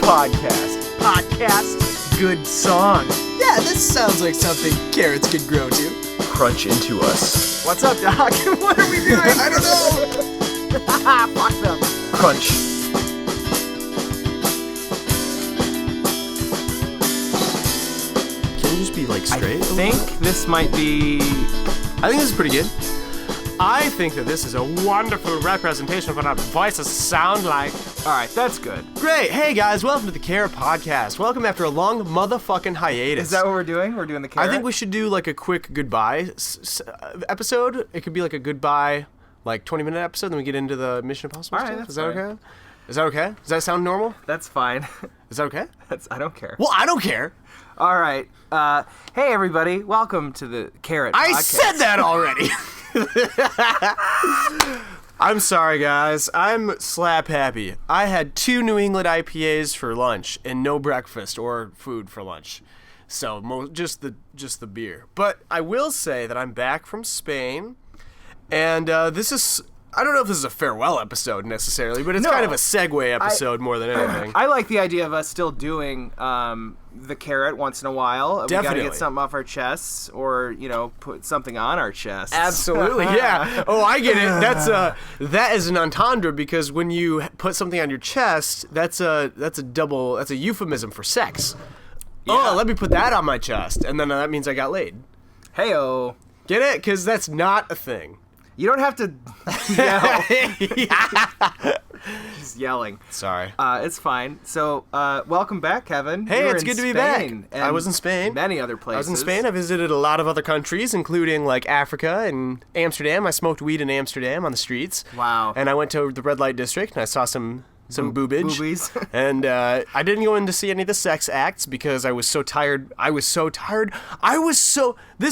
Podcast. Podcast, good song. Yeah, this sounds like something carrots could grow to. Crunch into us. What's up, Doc? What are we doing? I don't know. Fuck them. Crunch. Can you just be like straight? I think this might be... I think this is pretty good. I think that this is a wonderful representation of what our voices sound like. All right, that's good. Great. Hey guys, welcome to the Kerrit Podcast. Welcome after a long motherfucking hiatus. Is that what we're doing? We're doing the Kerrit? I think we should do like a quick goodbye episode. It could be like a goodbye, like 20-minute episode, then we get into the Mission Impossible All right, stuff. that's Is that fine. okay? Is that okay? Does that sound normal? That's fine. Is that okay? I don't care. Well, I don't care. All right. Hey, everybody. Welcome to the Kerrit I Podcast. said that already. I'm sorry, guys. I'm slap happy. I had 2 New England IPAs for lunch and no breakfast or food for lunch. So just the beer. But I will say that I'm back from Spain, and this is... I don't know if this is a farewell episode necessarily, but it's kind of a segue episode more than anything. I like the idea of us still doing the Kerrit once in a while. Definitely. We gotta get something off our chests, or put something on our chests. Absolutely, yeah. Oh, I get it. That is an entendre, because when you put something on your chest, that's a euphemism for sex. Yeah. Oh, let me put that on my chest, and then that means I got laid. Heyo. Get it? Because that's not a thing. You don't have to yell. Just yelling. Sorry. It's fine. So, welcome back, Kevin. Hey, You were it's in good to be Spain, back. I was in Spain. Many other places. I was in Spain. I visited a lot of other countries, including like Africa and Amsterdam. I smoked weed in Amsterdam on the streets. Wow. And I went to the red light district, and I saw some boobage. Boobies. And I didn't go in to see any of the sex acts because I was so tired. This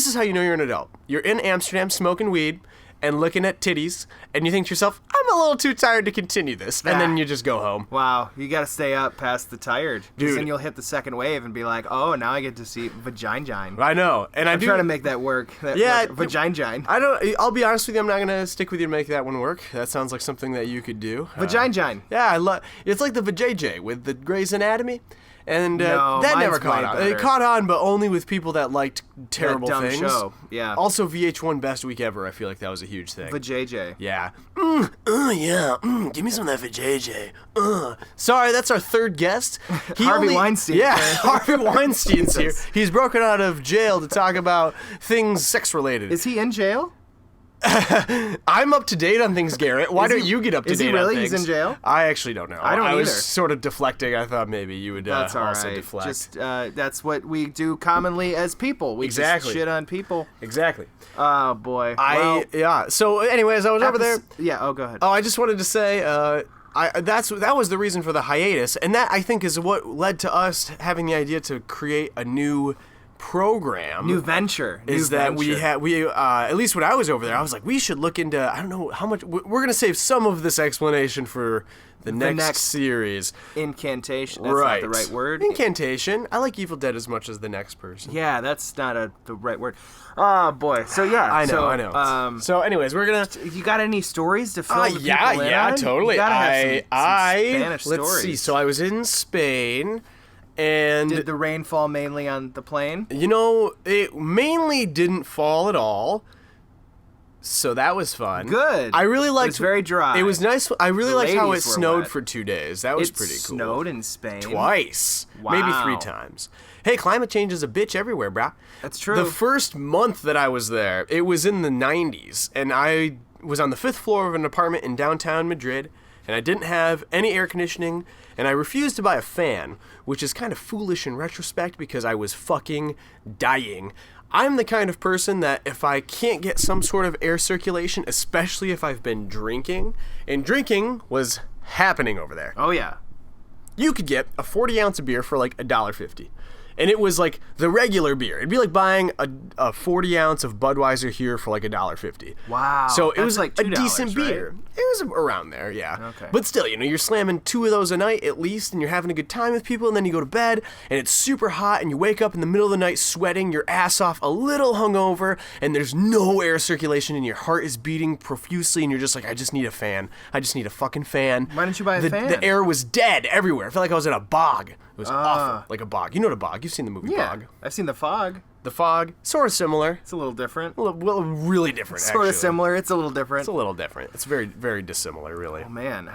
is how you know you're an adult. You're in Amsterdam smoking weed and looking at titties, and you think to yourself, I'm a little too tired to continue this. And then you just go home. Wow, you gotta stay up past the tired. Dude. Then you'll hit the second wave and be like, oh, now I get to see Va-gine-gine. I know. And I'm trying to make that work. Va-gine-gine. I'll be honest with you, I'm not going to stick with you to make that one work. That sounds like something that you could do. Va-gine-gine. Yeah, it's like the VJJ with the Grey's Anatomy. And No, that mine's never caught way on. better. It caught on, but only with people that liked terrible That dumb things. show, yeah. Also, VH1 Best Week Ever, I feel like that was a huge thing. Va-JJ. Yeah. Give me some of that VJJ. Sorry, that's our third guest. Harvey Weinstein. Yeah, Harvey Weinstein's here. Jesus. He's broken out of jail to talk about things sex-related. Is he in jail? I'm up to date on things, Gerrit. Why don't you get up to is he date really? on things? He's in jail? I actually don't know. I don't was either. sort of deflecting. I thought maybe you would That's all also right. deflect. Just that's what we do commonly as people. We Exactly. just shit on people. Exactly. Oh boy. So, anyways, I was over there. Yeah. Oh, go ahead. Oh, I just wanted to say, that was the reason for the hiatus, and that I think is what led to us having the idea to create a new program. New venture. We at least when I was over there, I was like, we should look into, I don't know how much, we're gonna save some of this explanation for the next series. Incantation. That's Right. not the right word. Incantation. I like Evil Dead as much as the next person. Yeah, that's not the right word. Oh boy. So yeah. I know. So anyways, we're gonna. You got any stories to fill the people in on? Totally. You gotta have some Spanish let's stories. see. So I was in Spain, and Did the rain fall mainly on the plane? it mainly didn't fall at all. So that was fun. Good. I really liked. It was very dry. It was nice. I really liked how it ladies were snowed wet. for 2 days. That was pretty cool. It snowed in Spain. Twice. Maybe 3 Wow. times. Hey, climate change is a bitch everywhere, brah. That's true. The first month that I was there, it was in the 90s, and I was on the 5th floor of an apartment in downtown Madrid, and I didn't have any air conditioning, and I refused to buy a fan, which is kind of foolish in retrospect because I was fucking dying. I'm the kind of person that if I can't get some sort of air circulation, especially if I've been drinking, and drinking was happening over there. Oh yeah. You could get a 40-ounce of beer for like $1.50. And it was like the regular beer. It'd be like buying a 40 ounce of Budweiser here for like $1.50. Wow. So it that's was like a $2, decent right? beer. It was around there, yeah. Okay. But still, you're slamming 2 of those a night at least, and you're having a good time with people, and then you go to bed, and it's super hot, and you wake up in the middle of the night sweating your ass off, a little hungover, and there's no air circulation, and your heart is beating profusely, and you're just like, I just need a fan. I just need a fucking fan. Why didn't you buy a fan? The air was dead everywhere. I felt like I was in a bog. It was awful, like a bog. You know what a bog? You've seen the movie Yeah, Bog. I've seen The Fog. The Fog, sort of similar. It's a little different. Well, really different, Sort of actually. similar. It's a little different. It's a little different. It's very, very dissimilar, really. Oh, man.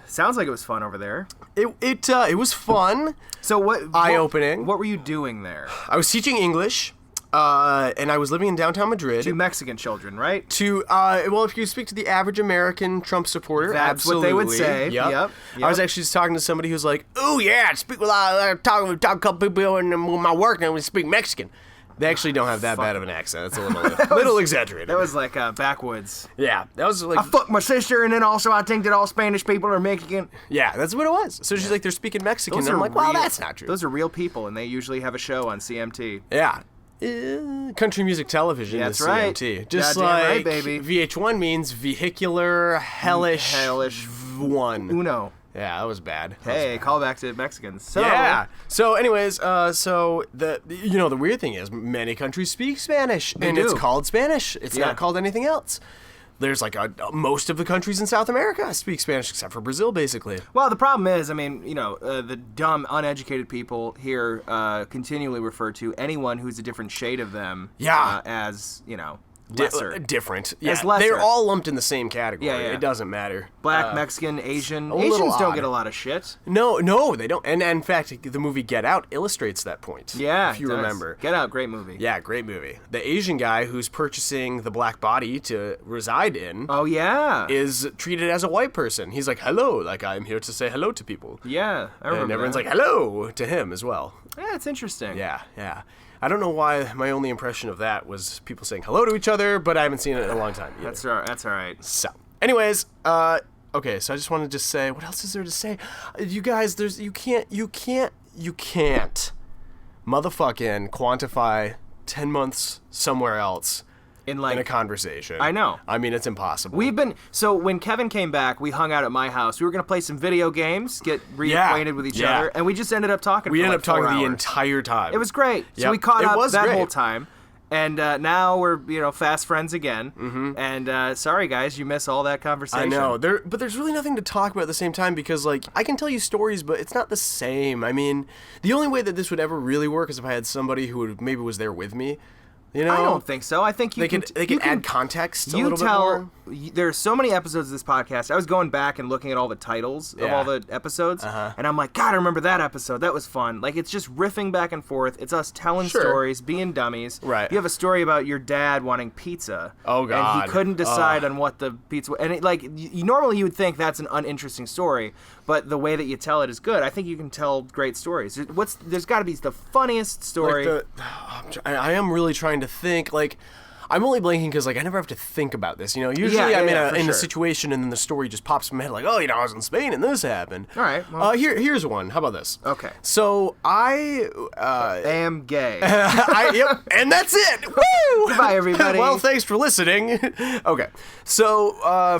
Sounds like it was fun over there. It was fun. So what? Eye-opening. What were you doing there? I was teaching English, and I was living in downtown Madrid. Two Mexican children, right? Well, if you speak to the average American Trump supporter, That's absolutely. what they would say. Yep. Yep. I was actually just talking to somebody who's like, "Oh yeah, I speak with talk a couple people in my work, and we speak Mexican." They actually don't have that bad of an accent. It's a little exaggerated. That was like backwoods. Yeah, that was like I fuck my sister, and then also I think that all Spanish people are Mexican. yeah, that's what it was. So she's like, they're speaking Mexican. Those And I'm are like, well, real- that's not true. Those are real people, and they usually have a show on CMT. Yeah. Country music television That's is right. CMT. Just Goddamn like right, baby. VH1 means vehicular, hellish one. Uno. Yeah, that was bad. Hey, call back to Mexicans. So, Yeah. So, anyways, so the weird thing is many countries speak Spanish, and it's do. called Spanish. It's Yeah. not called anything else. There's like most of the countries in South America speak Spanish, except for Brazil, basically. Well, the problem is, I mean, the dumb, uneducated people here continually refer to anyone who's a different shade of them as, lesser. Different. Yeah, As lesser. they're all lumped in the same category. Yeah, yeah. It doesn't matter. Black, Mexican, Asian. little Asians don't odd. get a lot of shit. No, they don't. And in fact, the movie Get Out illustrates that point. Yeah, if you it does. remember. Get Out, great movie. Yeah, great movie. The Asian guy who's purchasing the black body to reside in Oh, yeah. is treated as a white person. He's like, hello, like I'm here to say hello to people. Yeah, I remember And everyone's that. like, hello to him as well. Yeah, it's interesting. Yeah. I don't know why my only impression of that was people saying hello to each other, but I haven't seen it in a long time either. That's all right. So, anyways, okay, so I just wanted to say, what else is there to say? You guys, you can't motherfucking quantify 10 months somewhere else In a conversation. I know. I mean, it's impossible. So when Kevin came back, we hung out at my house. We were going to play some video games, get reacquainted with each yeah. other, and we just ended up talking we for ended like up talking 4 the hours. entire time. It was great. So Yep. we caught It up was that great. whole time. And now we're, fast friends again. Mm-hmm. And sorry, guys, you miss all that conversation. I know. But there's really nothing to talk about at the same time because, like, I can tell you stories, but it's not the same. I mean, the only way that this would ever really work is if I had somebody who maybe was there with me. You know? I don't think so. I think they could add context a little bit more. There's so many episodes of this podcast. I was going back and looking at all the titles of all the episodes, and I'm like, God, I remember that episode. That was fun. Like, it's just riffing back and forth. It's us telling stories, being dummies. Right. You have a story about your dad wanting pizza. Oh, God. And he couldn't decide on what the pizza. And normally you would think that's an uninteresting story, but the way that you tell it is good. I think you can tell great stories. There's got to be the funniest story. I am really trying to think, like, I'm only blanking because, like, I never have to think about this, Usually I'm in a situation and then the story just pops in my head, like, oh, I was in Spain and this happened. All right. Well, here's one. How about this? Okay. So I am gay. Yep, and that's it. Woo! Goodbye, everybody. Well, thanks for listening. Okay. So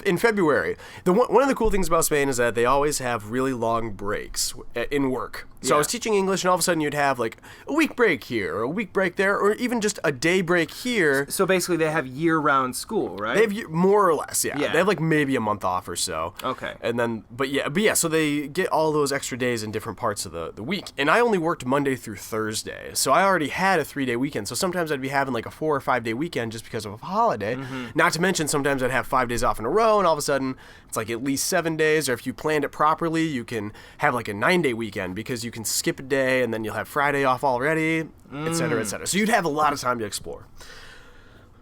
in February, one of the cool things about Spain is that they always have really long breaks in work. So I was teaching English, and all of a sudden you'd have like a week break here, or a week break there, or even just a day break here. So basically, they have year-round school, right? They have more or less, yeah. They have like maybe a month off or so. Okay. And then, but yeah, so they get all those extra days in different parts of the week. And I only worked Monday through Thursday, so I already had a 3-day weekend. So sometimes I'd be having like a 4 or 5 day weekend just because of a holiday. Mm-hmm. Not to mention sometimes I'd have 5 days off in a row, and all of a sudden it's like at least 7 days. Or if you planned it properly, you can have like a 9-day weekend because you can skip a day and then you'll have Friday off already, et cetera, et cetera. So you'd have a lot of time to explore.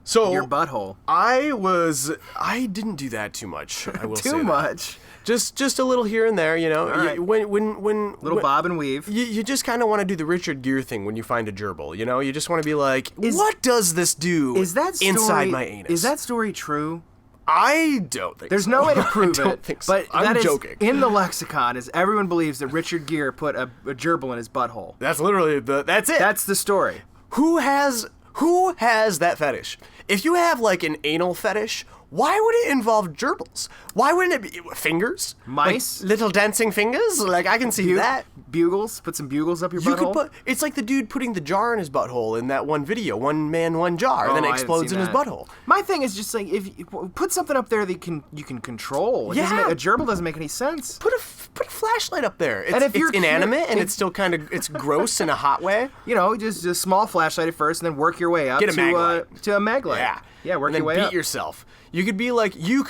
So your butthole. I didn't do that too much. I will say Too that. much. Just a little here and there, All right. When Little bob and weave. you just kind of want to do the Richard Gere thing when you find a gerbil. You just want to be like, what does this do? Is that story, inside my anus? Is that story true? I don't think There's so. no way to prove I don't it. think so. But I'm that is joking. in the lexicon is everyone believes that Richard Gere put a gerbil in his butthole. That's literally that's it. That's the story. Who has that fetish? If you have like an anal fetish, why would it involve gerbils? Why wouldn't it be fingers? Mice? Like little dancing fingers? Like I can see that. Bugles? Put some bugles up your You butthole? could it's like the dude putting the jar in his butthole in that one video, one man, one jar, and then it I haven't explodes seen in his that. butthole. My thing is just like, if you put something up there that you can control. It doesn't Yeah. a gerbil doesn't make any sense. Put a flashlight up there. It's, And if you're it's inanimate cute- and it's still kind of it's gross in a hot way. You know, just a small flashlight at first, and then work your way up Get a mag light. to a mag light. Yeah, work and then your way beat up. yourself. You could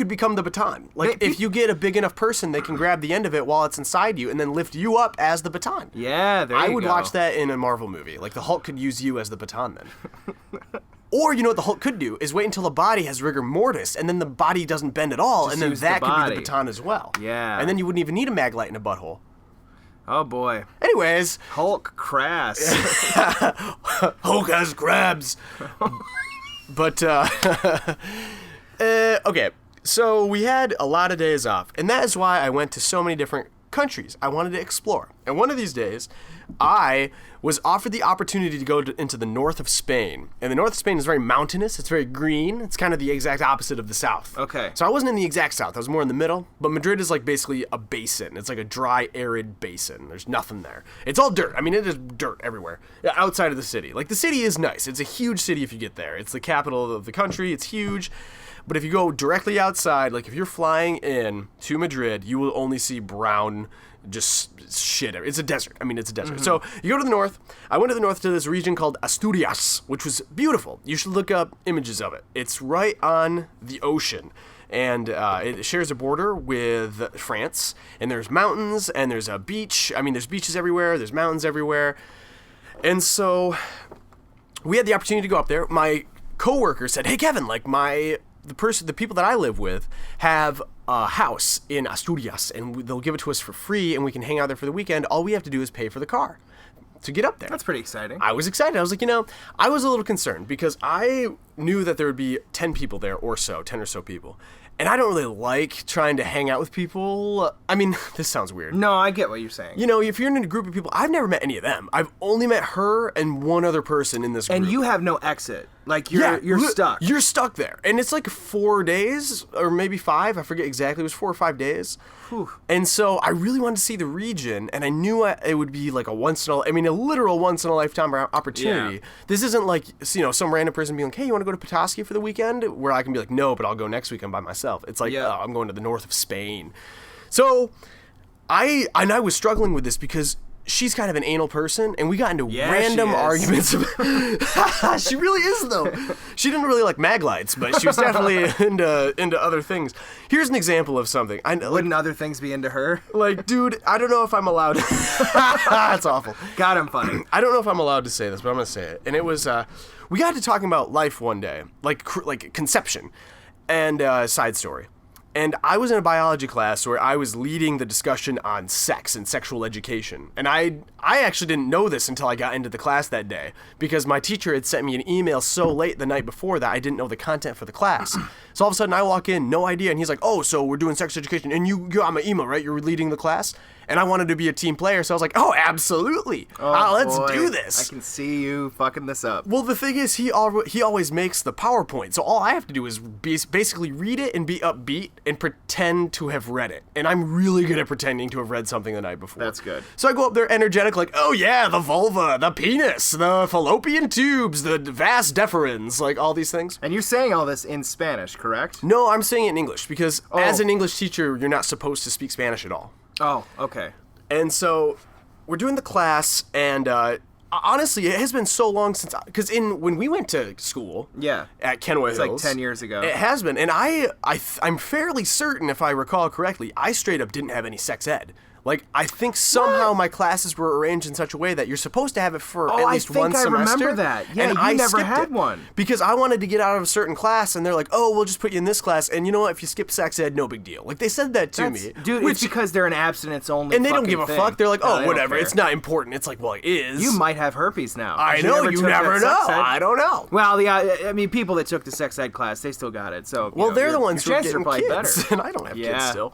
become the baton. Like if you get a big enough person, they can grab the end of it while it's inside you and then lift you up as the baton. Yeah, there you go. I would watch that in a Marvel movie. Like the Hulk could use you as the baton then. Or you know what the Hulk could do is wait until the body has rigor mortis and then the body doesn't bend at all, and then use that the could be body. the baton as well. Yeah. And then you wouldn't even need a mag light in a butthole. Oh boy, Anyways, Hulk crass. Hulk has crabs. But okay, so we had a lot of days off, and that is why I went to so many different countries. I wanted to explore. And one of these days, I was offered the opportunity to go into the north of Spain. And the north of Spain is very mountainous. It's very green. It's kind of the exact opposite of the south. Okay. So I wasn't in the exact south. I was more in the middle. But Madrid is like basically a basin. It's like a dry, arid basin. There's nothing there. It's all dirt. I mean, it is dirt everywhere. Outside of the city. Like, the city is nice. It's a huge city if you get there. It's the capital of the country. It's huge. But if you go directly outside, like if you're flying in to Madrid, you will only see brown, just shit. It's a desert. I mean, it's a desert. So you go to the north. I went to the north to this region called Asturias, which was beautiful. You should look up images of it. It's right on the ocean. And it shares a border with France. And there's mountains and there's a beach. I mean, there's beaches everywhere. There's mountains everywhere. And so we had the opportunity to go up there. My coworker said, "Hey, Kevin, like the people that I live with have a house in Asturias, and they'll give it to us for free, and we can hang out there for the weekend. All we have to do is pay for the car to get up there." That's pretty exciting. I was excited. I was like, I was a little concerned because I knew that there would be 10 people there or so, 10 or so people. And I don't really like trying to hang out with people. I mean, this sounds weird. No, I get what you're saying. If you're in a group of people, I've never met any of them. I've only met her and one other person in this group. And you have no exit. Like, you're stuck. You're stuck there. And it's like 4 days, or maybe 5. I forget exactly. It was 4 or 5 days. Whew. And so I really wanted to see the region, and I knew it would be like a literal once-in-a-lifetime opportunity. Yeah. This isn't like, some random person being like, "Hey, you want to go to Petoskey for the weekend?" Where I can be like, "No, but I'll go next weekend by myself." It's like, Yeah. "Oh, I'm going to the north of Spain." So I was struggling with this because she's kind of an anal person, and we got into random arguments. She really is, though. She didn't really like mag lights, but she was definitely into other things. Here's an example of something. Wouldn't other things be into her? Like, dude, I don't know if I'm allowed. That's awful. God, I'm funny. I don't know if I'm allowed to say this, but I'm gonna say it. And it was, we got to talking about life one day, like conception, and side story. And I was in a biology class where I was leading the discussion on sex and sexual education. And I actually didn't know this until I got into the class that day, because my teacher had sent me an email so late the night before that I didn't know the content for the class. So all of a sudden I walk in, no idea, and he's like, "Oh, so we're doing sex education, and you got my email, right? You're leading the class?" And I wanted to be a team player, so I was like, "Oh, absolutely. Let's do this." I can see you fucking this up. Well, the thing is, he always makes the PowerPoint, so all I have to do is basically read it and be upbeat and pretend to have read it. And I'm really good at pretending to have read something the night before. That's good. So I go up there energetic, like, "Oh yeah, the vulva, the penis, the fallopian tubes, the vas deferens," like all these things. And you're saying all this in Spanish, correct? No, I'm saying it in English, because as an English teacher, you're not supposed to speak Spanish at all. Oh, okay. And so we're doing the class, and honestly, it has been so long since, because when we went to school, at Kenway Hills, Hills, like 10 years ago. It has been, and I'm fairly certain, if I recall correctly, I straight up didn't have any sex ed. Like, I think somehow my classes were arranged in such a way that you're supposed to have it for at least one semester. I remember that. Yeah, and you never had one. Because I wanted to get out of a certain class, and they're like, oh, we'll just put you in this class, and you know what, if you skip sex ed, no big deal. Like, they said that to me. Dude, it's because they're an abstinence-only and they don't give a fuck. They're like, oh, whatever, care. It's not important. It's like, well, it is. You might have herpes now. I know, you never know. I don't know. Well, I mean, people that took the sex ed class, they still got it. So, well, they're the ones who are getting kids, better. And I don't have kids still.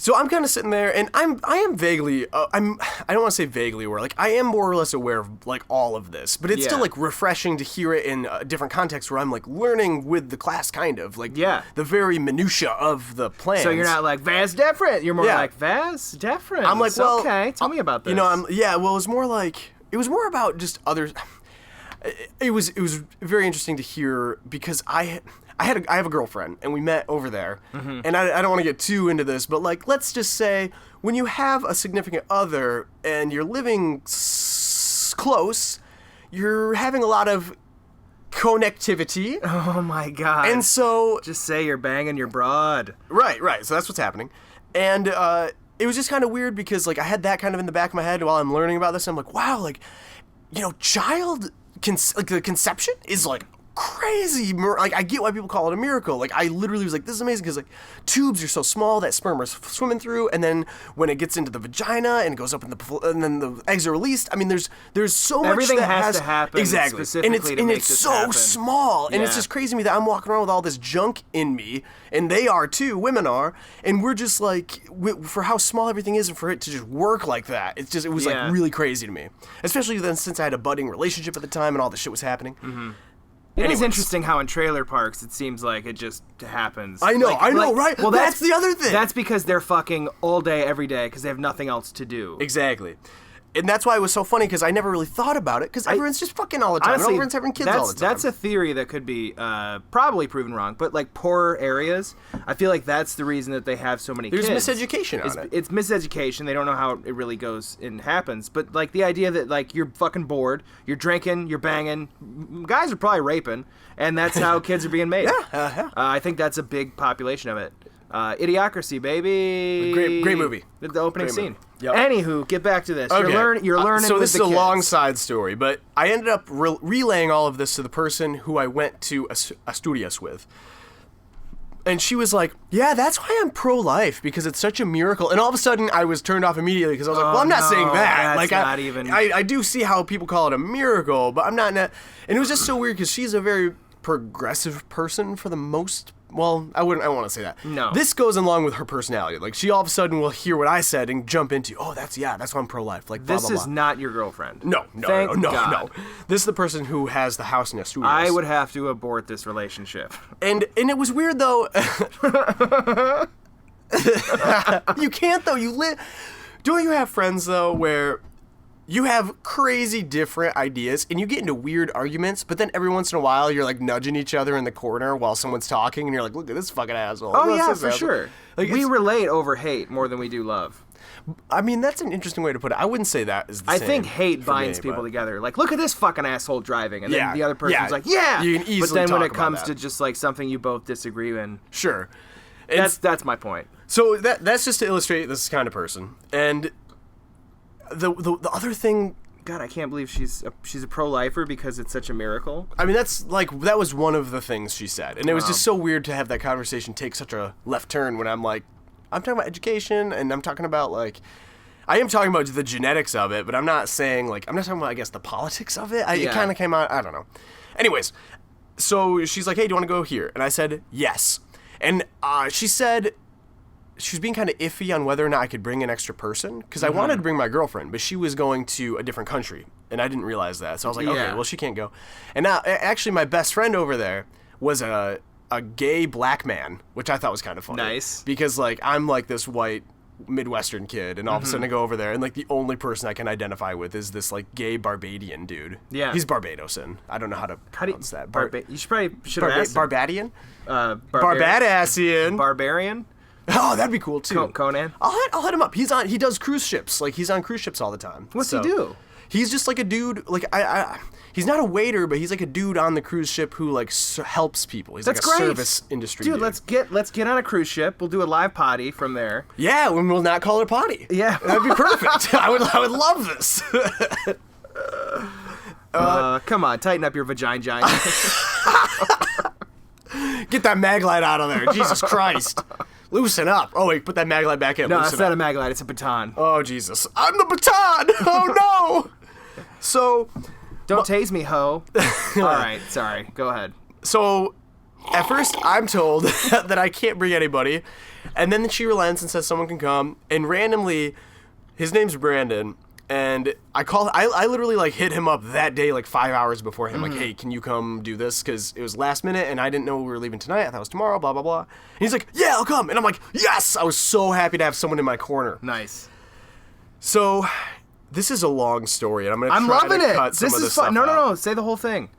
So I'm kind of sitting there, and I am vaguely, I don't want to say vaguely aware, like, I am more or less aware of, like, all of this, but it's still, like, refreshing to hear it in a different context where I'm, like, learning with the class, kind of, like, the very minutia of the plans. So you're not like, vas different, you're more like, vas different. I'm like, well, okay, tell me about this. You know, well, it was more about just others. It was very interesting to hear because I have a girlfriend, and we met over there, and I don't want to get too into this, but, like, let's just say when you have a significant other and you're living close, you're having a lot of connectivity. Oh my God. And so... Just say you're banging your broad. Right, so that's what's happening. And it was just kind of weird because, like, I had that kind of in the back of my head while I'm learning about this. I'm like, wow, like, you know, the conception is, like, crazy. Like, I get why people call it a miracle. Like, I literally was like, this is amazing because, like, tubes are so small that sperm are swimming through, and then when it gets into the vagina and it goes up and then the eggs are released. I mean, there's so much everything that has to happen exactly, specifically and it's so happen. small, and it's just crazy to me that I'm walking around with all this junk in me, and they are too, women are, and we're just like, for how small everything is, and for it to just work like that, it was like really crazy to me, especially then since I had a budding relationship at the time and all this shit was happening. It is interesting how in trailer parks it seems like it just happens. I know, right? Well, that's the other thing. That's because they're fucking all day, every day, because they have nothing else to do. Exactly. And that's why it was so funny, because I never really thought about it, because everyone's just fucking all the time. Honestly, everyone's having kids all the time. That's a theory that could be probably proven wrong, but, like, poorer areas, I feel like that's the reason that they have so many kids. There's miseducation on it. It's miseducation. They don't know how it really goes and happens. But, like, the idea that, like, you're fucking bored, you're drinking, you're banging, guys are probably raping, and that's how kids are being made. I think that's a big population of it. Idiocracy, baby. Great movie. The opening scene. Yep. Anywho, get back to this. Okay. You're learning. So with this the is a kids. long side story, but I ended up relaying all of this to the person who I went to Asturias with. And she was like, yeah, that's why I'm pro-life, because it's such a miracle. And all of a sudden, I was turned off immediately, because I was like, well, I'm not saying that. That's like, not even... I do see how people call it a miracle, but I'm not... And it was just so weird, because she's a very progressive person for the most... Well, I don't want to say that. No. This goes along with her personality. Like, she all of a sudden will hear what I said and jump into, oh, that's why I'm pro-life. Like, blah, This blah, is blah. not your girlfriend. No. God. This is the person who has the house in Asturias. I would have to abort this relationship. And it was weird, though. You can't, though. Don't you have friends, though, where you have crazy different ideas and you get into weird arguments, but then every once in a while you're like nudging each other in the corner while someone's talking and you're like, look at this fucking asshole. Oh, yeah, for sure. Like, we relate over hate more than we do love. I mean, that's an interesting way to put it. I wouldn't say that is the same. I think hate binds people together. Like, look at this fucking asshole driving. And then the other person's like, yeah! You can easily But then when talk it comes about to that. just, like, something you both disagree in. Sure. That's my point. So that's just to illustrate this kind of person. And the other thing... God, I can't believe she's a pro-lifer because it's such a miracle. I mean, that was one of the things she said. And it was just so weird to have that conversation take such a left turn when I'm like, I'm talking about education, and I'm talking about, like... I am talking about the genetics of it, but I'm not saying, like... I'm not talking about, I guess, the politics of it. It kind of came out... I don't know. Anyways, so she's like, hey, do you want to go here? And I said, yes. And she said... She was being kind of iffy on whether or not I could bring an extra person, because I wanted to bring my girlfriend, but she was going to a different country, and I didn't realize that. So I was like, okay, well, she can't go. And now, actually, my best friend over there was a gay black man, which I thought was kind of funny. Nice. Because, like, I'm, like, this white Midwestern kid, and all of a sudden I go over there, and, like, the only person I can identify with is this, like, gay Barbadian dude. Yeah. He's Barbadosian. I don't know how to pronounce that. You should have asked him. Barbadian? Barbadian? Barbadasian. Barbarian? Oh, that'd be cool too. Conan? I'll hit him up. He does cruise ships. Like, he's on cruise ships all the time. What's he do? He's just like a dude. Like, he's not a waiter, but he's like a dude on the cruise ship who like helps people. He's That's like a great. service industry Dude, let's get on a cruise ship. We'll do a live potty from there. Yeah, and we'll not call it a potty. Yeah. That'd be perfect. I would love this. Come on, tighten up your vagina. Get that mag light out of there. Jesus Christ. Loosen up. Oh, wait, put that mag light back in. No, Loosen it's not up. a mag light. It's a baton. Oh, Jesus. I'm the baton. Oh, no. So, Don't tase me, ho. All right, sorry. Go ahead. So, at first, I'm told that I can't bring anybody, and then she relents and says someone can come, and randomly, his name's Brandon, and I literally, like, hit him up that day, like, 5 hours before him, like, hey, can you come do this? Because it was last minute, and I didn't know we were leaving tonight. I thought it was tomorrow, blah, blah, blah. And he's like, yeah, I'll come. And I'm like, yes! I was so happy to have someone in my corner. Nice. So, this is a long story, and I'm going to I'm try loving to it. cut some This of is this fun. stuff No, out. no. Say the whole thing.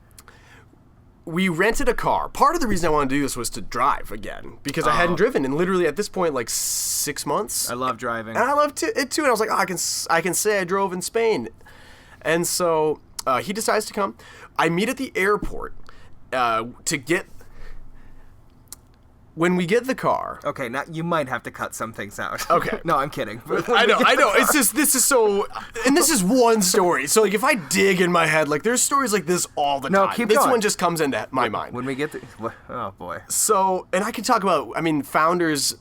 We rented a car. Part of the reason I wanted to do this was to drive again, because I hadn't driven in literally at this point like 6 months. I love driving. And I loved it too. And I was like, oh, I can say I drove in Spain. And so he decides to come. I meet at the airport to get. When we get the car. Okay, now you might have to cut some things out. Okay. No, I'm kidding. I know. It's just, this is so, and this is one story. So, like, if I dig in my head, like, there's stories like this all the time. Keep this going. one just comes into my mind. When we get to... Oh, boy. So, and I can talk about, I mean, Founders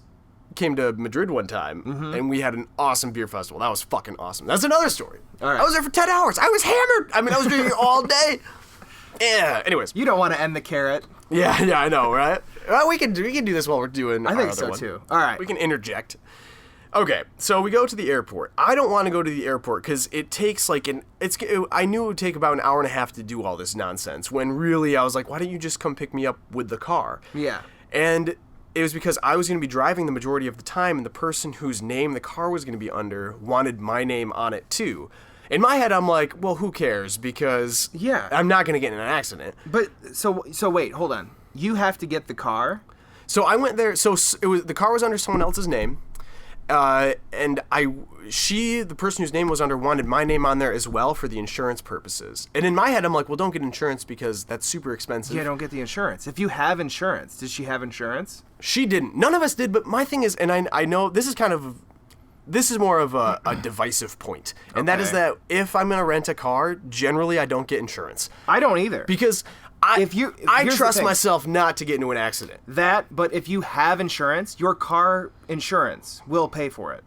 came to Madrid one time, and we had an awesome beer festival. That was fucking awesome. That's another story. All right. I was there for 10 hours. I was hammered. I mean, I was drinking all day. Yeah, anyways. You don't want to end the carrot. Yeah, I know, right? Well, we can do this while we're doing I our think other so, one. too. All right. We can interject. Okay, so we go to the airport. I don't want to go to the airport because it takes like I knew it would take about an hour and a half to do all this nonsense, when really I was like, why don't you just come pick me up with the car? Yeah. And it was because I was going to be driving the majority of the time, and the person whose name the car was going to be under wanted my name on it too. In my head, I'm like, well, who cares? Because I'm not going to get in an accident. But, so wait, hold on. You have to get the car? So I went there. So the car was under someone else's name, and the person whose name was under wanted my name on there as well for the insurance purposes. And in my head, I'm like, well, don't get insurance because that's super expensive. Yeah, don't get the insurance. If you have insurance, did she have insurance? She didn't. None of us did. But my thing is, and I know this is more of a divisive point, and that is that if I'm gonna rent a car, generally I don't get insurance. I don't either. Because I here's the trust thing. myself not to get into an accident. But if you have insurance, your car insurance will pay for it.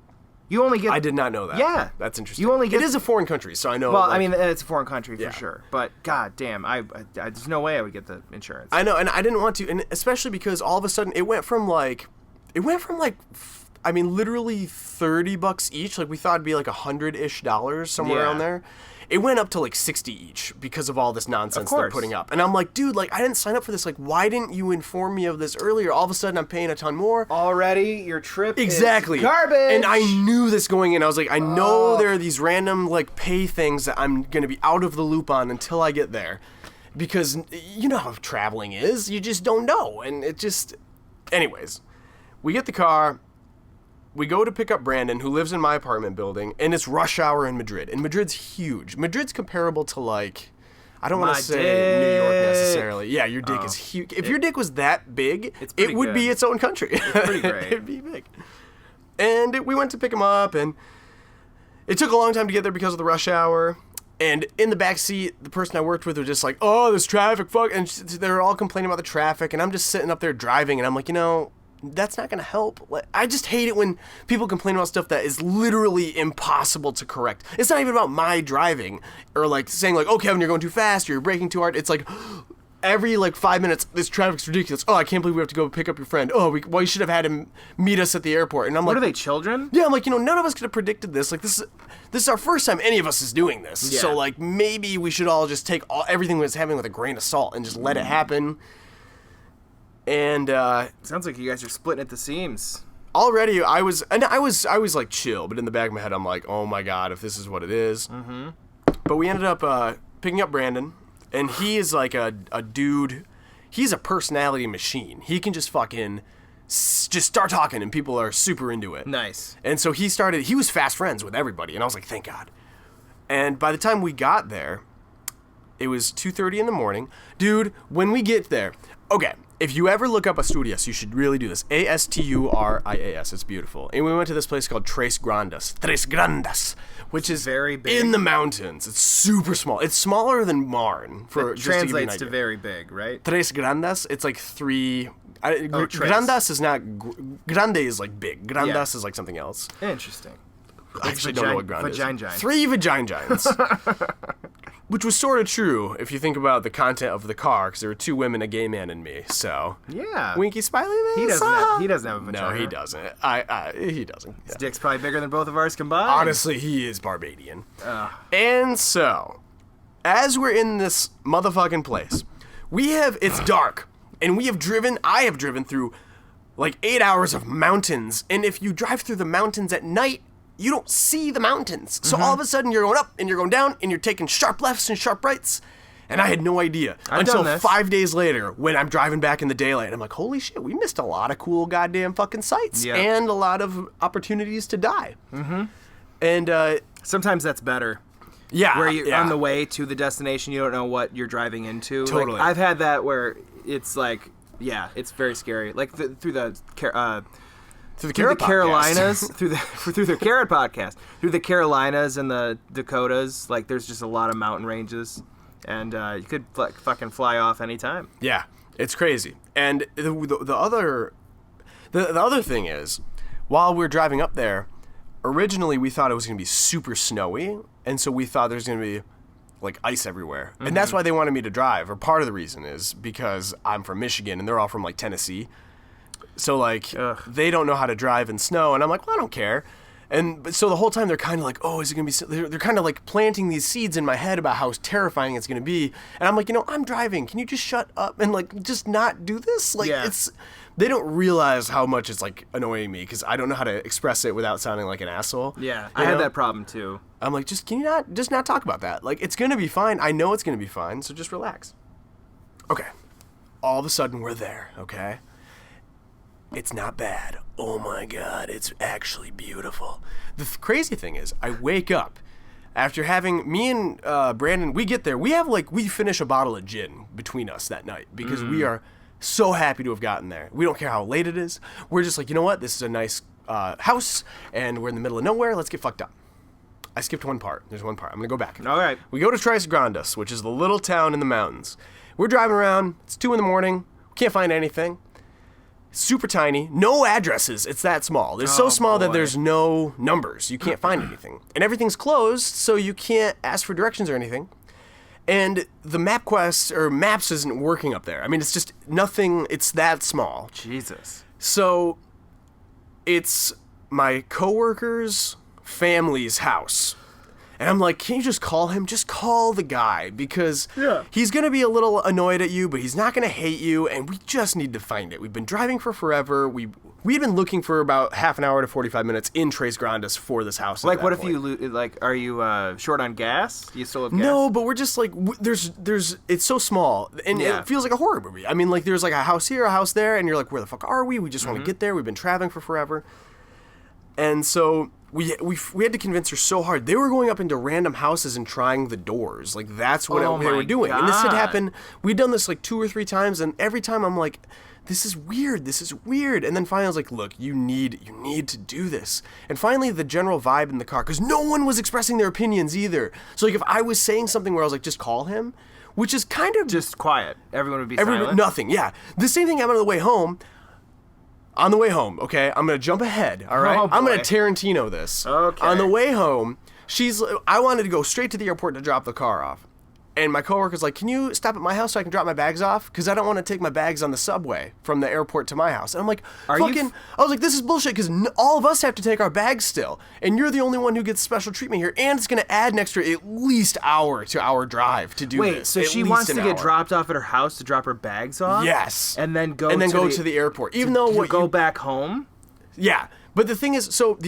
You only get... I did not know that. Yeah. That's interesting. You only get... It is a foreign country, so I know... Well, like, I mean, it's a foreign country for Yeah. sure. But, god damn, I there's no way I would get the insurance. I know, and I didn't want to, and especially because all of a sudden it went from like, I mean, literally $30 each. Like, we thought it'd be like $100-ish, somewhere Yeah. around there. It went up to like 60 each because of all this nonsense they're course. putting up. And I'm like, dude, like, I didn't sign up for this. Like, why didn't you inform me of this earlier? All of a sudden I'm paying a ton more. Already, your trip Exactly. is garbage. And I knew this going in. I was like, I know there are these random like pay things that I'm going to be out of the loop on until I get there. Because you know how traveling is. You just don't know. And it just... Anyways, we get the car. We go to pick up Brandon, who lives in my apartment building, and it's rush hour in Madrid. And Madrid's huge. Madrid's comparable to, like, I don't want My to say dick. New York necessarily. Yeah, your dick is huge. If your dick was that big, It's it pretty would be good. its own country. It's pretty great. It'd be big. And we went to pick him up, and it took a long time to get there because of the rush hour. And in the back seat, the person I worked with was just like, oh, there's traffic, fuck. And they were all complaining about the traffic, and I'm just sitting up there driving, and I'm like, you know... That's not going to help. I just hate it when people complain about stuff that is literally impossible to correct. It's not even about my driving or like saying like, oh, Kevin, you're going too fast or you're braking too hard. It's like every like 5 minutes, this traffic's ridiculous. Oh, I can't believe we have to go pick up your friend. Oh, we should have had him meet us at the airport. And I'm What like, are they, children? yeah, I'm like, you know, none of us could have predicted this. Like this is our first time any of us is doing this. Yeah. So like maybe we should all just take everything that's happening with a grain of salt and just let it happen. And Sounds like you guys are splitting at the seams. already I was like chill, but in the back of my head I'm like, oh my god, if this is what it is. Mm-hmm. But we ended up picking up Brandon, and he is like a dude. He's a personality machine. He can just fucking just start talking, and people are super into it. Nice. And so he was fast friends with everybody, and I was like, thank God. And by the time we got there, it was 2:30 in the morning. Dude, when we get there, okay, if you ever look up Asturias, you should really do this. Asturias. It's beautiful. And we went to this place called Tres Grandes, which is very big. In the mountains. It's super small. It's smaller than Marne. It translates to very big, right? Tres Grandes, it's like three... Tres. Grandas is not... Grande is like big. Grandas is like something else. Interesting. I actually don't know what grande is. Va-gine-gines. 3 Va-gine-gines. Which was sort of true if you think about the content of the car, because there were 2 women, a gay man, and me. So yeah, Winky Smiley. He doesn't have a vagina. No, he doesn't. He doesn't. His dick's probably bigger than both of ours combined. Honestly, he is Barbadian. And so, as we're in this motherfucking place, it's dark, and I have driven through like 8 hours of mountains, and if you drive through the mountains at night, you don't see the mountains. So all of a sudden you're going up and you're going down and you're taking sharp lefts and sharp rights. And I had no idea until 5 days later when I'm driving back in the daylight. I'm like, holy shit, we missed a lot of cool goddamn fucking sights and a lot of opportunities to die. Mm-hmm. And sometimes that's better. Yeah. Where you're on the way to the destination, you don't know what you're driving into. Totally. Like, I've had that where it's like, it's very scary. Like through the Carolinas, through the Kerrit podcast, through the Carolinas and the Dakotas, like there's just a lot of mountain ranges, and you could fucking fly off anytime. Yeah, it's crazy. And the other thing is, while we're driving up there, originally we thought it was gonna be super snowy, and so we thought there's gonna be like ice everywhere, and that's why they wanted me to drive. Or part of the reason is because I'm from Michigan and they're all from like Tennessee. So, like, they don't know how to drive in snow, and I'm like, well, I don't care. And so the whole time they're kind of like, oh, is it going to be... They're kind of, like, planting these seeds in my head about how terrifying it's going to be. And I'm like, I'm driving. Can you just shut up and, like, just not do this? Like, They don't realize how much it's, like, annoying me, because I don't know how to express it without sounding like an asshole. Yeah, I had that problem, too. I'm like, can you not talk about that? Like, it's going to be fine. I know it's going to be fine, so just relax. Okay. All of a sudden, we're there, okay? It's not bad. Oh my God, it's actually beautiful. The crazy thing is, I wake up after having me and Brandon. We get there. We finish a bottle of gin between us that night because we are so happy to have gotten there. We don't care how late it is. We're just like, you know what? This is a nice house, and we're in the middle of nowhere. Let's get fucked up. I skipped one part. There's one part. I'm gonna go back. All right. We go to Tres Grandes, which is the little town in the mountains. We're driving around. It's 2 a.m. Can't find anything. Super tiny, no addresses. It's that small. It's so small that there's no numbers. You can't find anything. And everything's closed, so you can't ask for directions or anything. And the MapQuest or Maps isn't working up there. I mean, it's just nothing. It's that small. Jesus. So it's my coworker's family's house. And I'm like, can you just call him? Just call the guy, because he's going to be a little annoyed at you, but he's not going to hate you, and we just need to find it. We've been driving for forever. We've been looking for about half an hour to 45 minutes in Tres Grandes for this house. Like, what if are you short on gas? Do you still have gas? No, but we're just like, there's it's so small, and it feels like a horror movie. I mean, like, there's like a house here, a house there, and you're like, where the fuck are we? We just want to get there. We've been traveling for forever. And so... We had to convince her so hard. They were going up into random houses and trying the doors. Like, that's what they were doing. God. And this had happened. We'd done this like 2 or 3 times, and every time I'm like, this is weird. This is weird. And then finally I was like, look, you need to do this. And finally the general vibe in the car, because no one was expressing their opinions either. So like if I was saying something where I was like, just call him, which is kind of... Just quiet. Everyone would be silent? Nothing, yeah. The same thing happened on the way home. On the way home, okay, I'm going to jump ahead, all right? I'm going to Tarantino this. Okay. On the way home, I wanted to go straight to the airport to drop the car off. And my coworker's like, can you stop at my house so I can drop my bags off? Because I don't want to take my bags on the subway from the airport to my house. And I'm like, I was like, this is bullshit, because all of us have to take our bags still. And you're the only one who gets special treatment here. And it's going to add an extra at least hour to our drive to do this. Wait, so she wants to get dropped off at her house to drop her bags off? Yes. And then go to the airport. Even though go back home? Yeah. But the thing is, so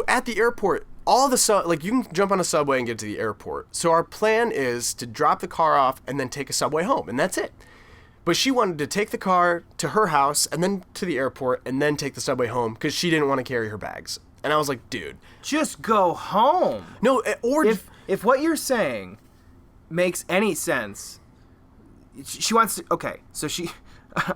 at the airport, all the you can jump on a subway and get to the airport. So our plan is to drop the car off and then take a subway home, and that's it. But she wanted to take the car to her house and then to the airport and then take the subway home because she didn't want to carry her bags. And I was like, dude. Just go home. No, or... If what you're saying makes any sense, she wants to... Okay, so she...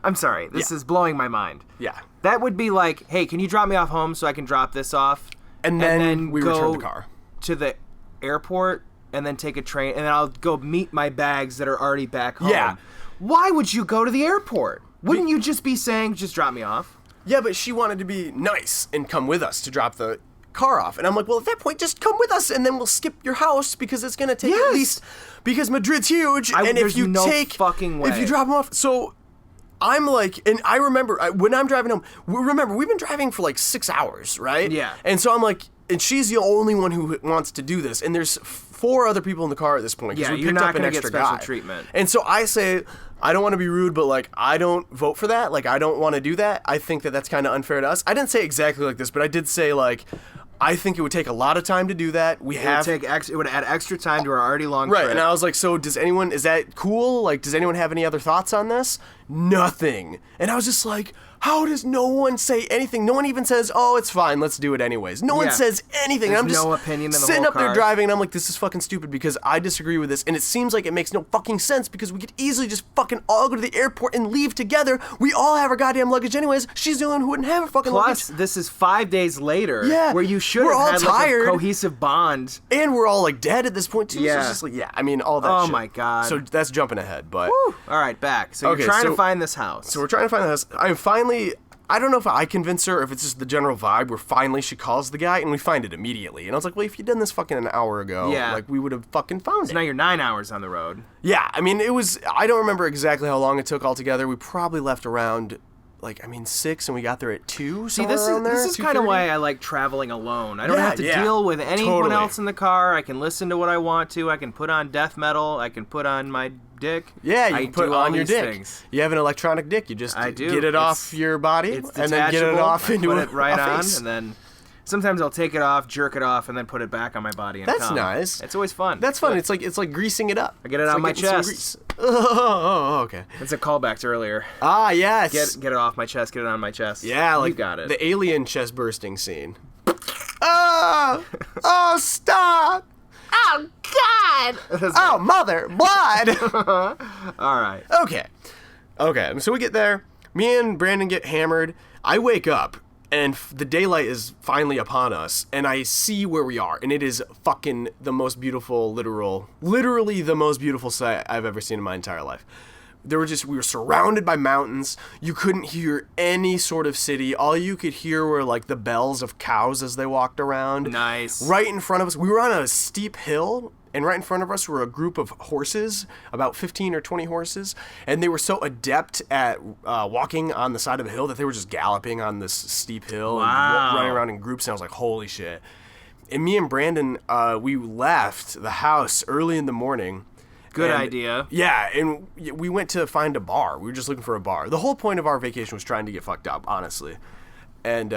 I'm sorry, this is blowing my mind. Yeah. That would be like, hey, can you drop me off home so I can drop this off? And then we return the car. To the airport and then take a train, and then I'll go meet my bags that are already back home. Yeah. Why would you go to the airport? Wouldn't you just be saying, just drop me off? Yeah, but she wanted to be nice and come with us to drop the car off. And I'm like, well, at that point, just come with us, and then we'll skip your house because it's going to take at least... Because Madrid's huge, and if you fucking way. If you drop them off... So... I'm like, and I remember, when I'm driving home, remember, we've been driving for like 6 hours, right? Yeah. And so I'm like, and she's the only one who wants to do this, and there's 4 other people in the car at this point. Yeah, we you're picked not up an going to get extra special guy. treatment. And so I say, I don't want to be rude, but like, I don't vote for that. Like, I don't want to do that. I think that that's kind of unfair to us. I didn't say exactly like this, but I did say like, I think it would take a lot of time to do that. It would add extra time to our already long trip. Right, and I was like, so is that cool? Like, does anyone have any other thoughts on this? Nothing. And I was just like, how does no one say anything? No one even says, oh, it's fine, let's do it anyways. No one says anything. There's I'm just no opinion in the sitting whole up there car. driving, and I'm like, this is fucking stupid because I disagree with this, and it seems like it makes no fucking sense because we could easily just fucking all go to the airport and leave together. We all have our goddamn luggage anyways. She's the only one who wouldn't have her fucking luggage. Plus, this is 5 days later, Yeah, where you should we're all have had tired. like a cohesive bond. And we're all like dead at this point too. Yeah. So it's just like, I mean, all that Oh shit. my God. So that's jumping ahead, but... Whew. All right, back. So Okay, you're trying so- to find this house. So we're trying to find the house. I don't know if I convince her, or if it's just the general vibe where finally she calls the guy and we find it immediately. And I was like, well, if you'd done this fucking an hour ago, Yeah. like we would have fucking found So it. now you're 9 hours on the road. Yeah, I mean, I don't remember exactly how long it took altogether. We probably left around, 6 and we got there at 2, See, somewhere around there. this is kind of 2:30. why I like traveling alone. I don't Yeah, have to yeah. deal with anyone Totally. else in the car. I can listen to what I want to. I can put on death metal. I can put on my dick. Yeah, you I can put do it all on your these dick. things. You have an electronic dick. You just I do. get it off your body It's and then get it detachable. off I into put a it right a on, face. and then sometimes I'll take it off, jerk it off, and then put it back on my body. And That's come. nice. It's always fun. That's fun. Good. It's like greasing it up. I get it It's on like my getting some chest. grease. Oh, okay. It's a callback to earlier. Ah, yes. Get it off my chest. Get it on my chest. Yeah, like you got it. the alien chest bursting scene. Oh, stop! Oh, God! Oh, mother, blood! All right. Okay, so we get there. Me and Brandon get hammered. I wake up, and the daylight is finally upon us, and I see where we are, and it is fucking the most beautiful, literally the most beautiful sight I've ever seen in my entire life. We were surrounded by mountains. You couldn't hear any sort of city. All you could hear were like the bells of cows as they walked around. Nice. Right in front of us, we were on a steep hill, and right in front of us were a group of horses, about 15 or 20 horses, and they were so adept at walking on the side of a hill that they were just galloping on this steep hill Wow. and running around in groups, and I was like, holy shit. And me and Brandon, we left the house early in the morning. Good And- idea. Yeah, and we went to find a bar. We were just looking for a bar. The whole point of our vacation was trying to get fucked up, honestly. And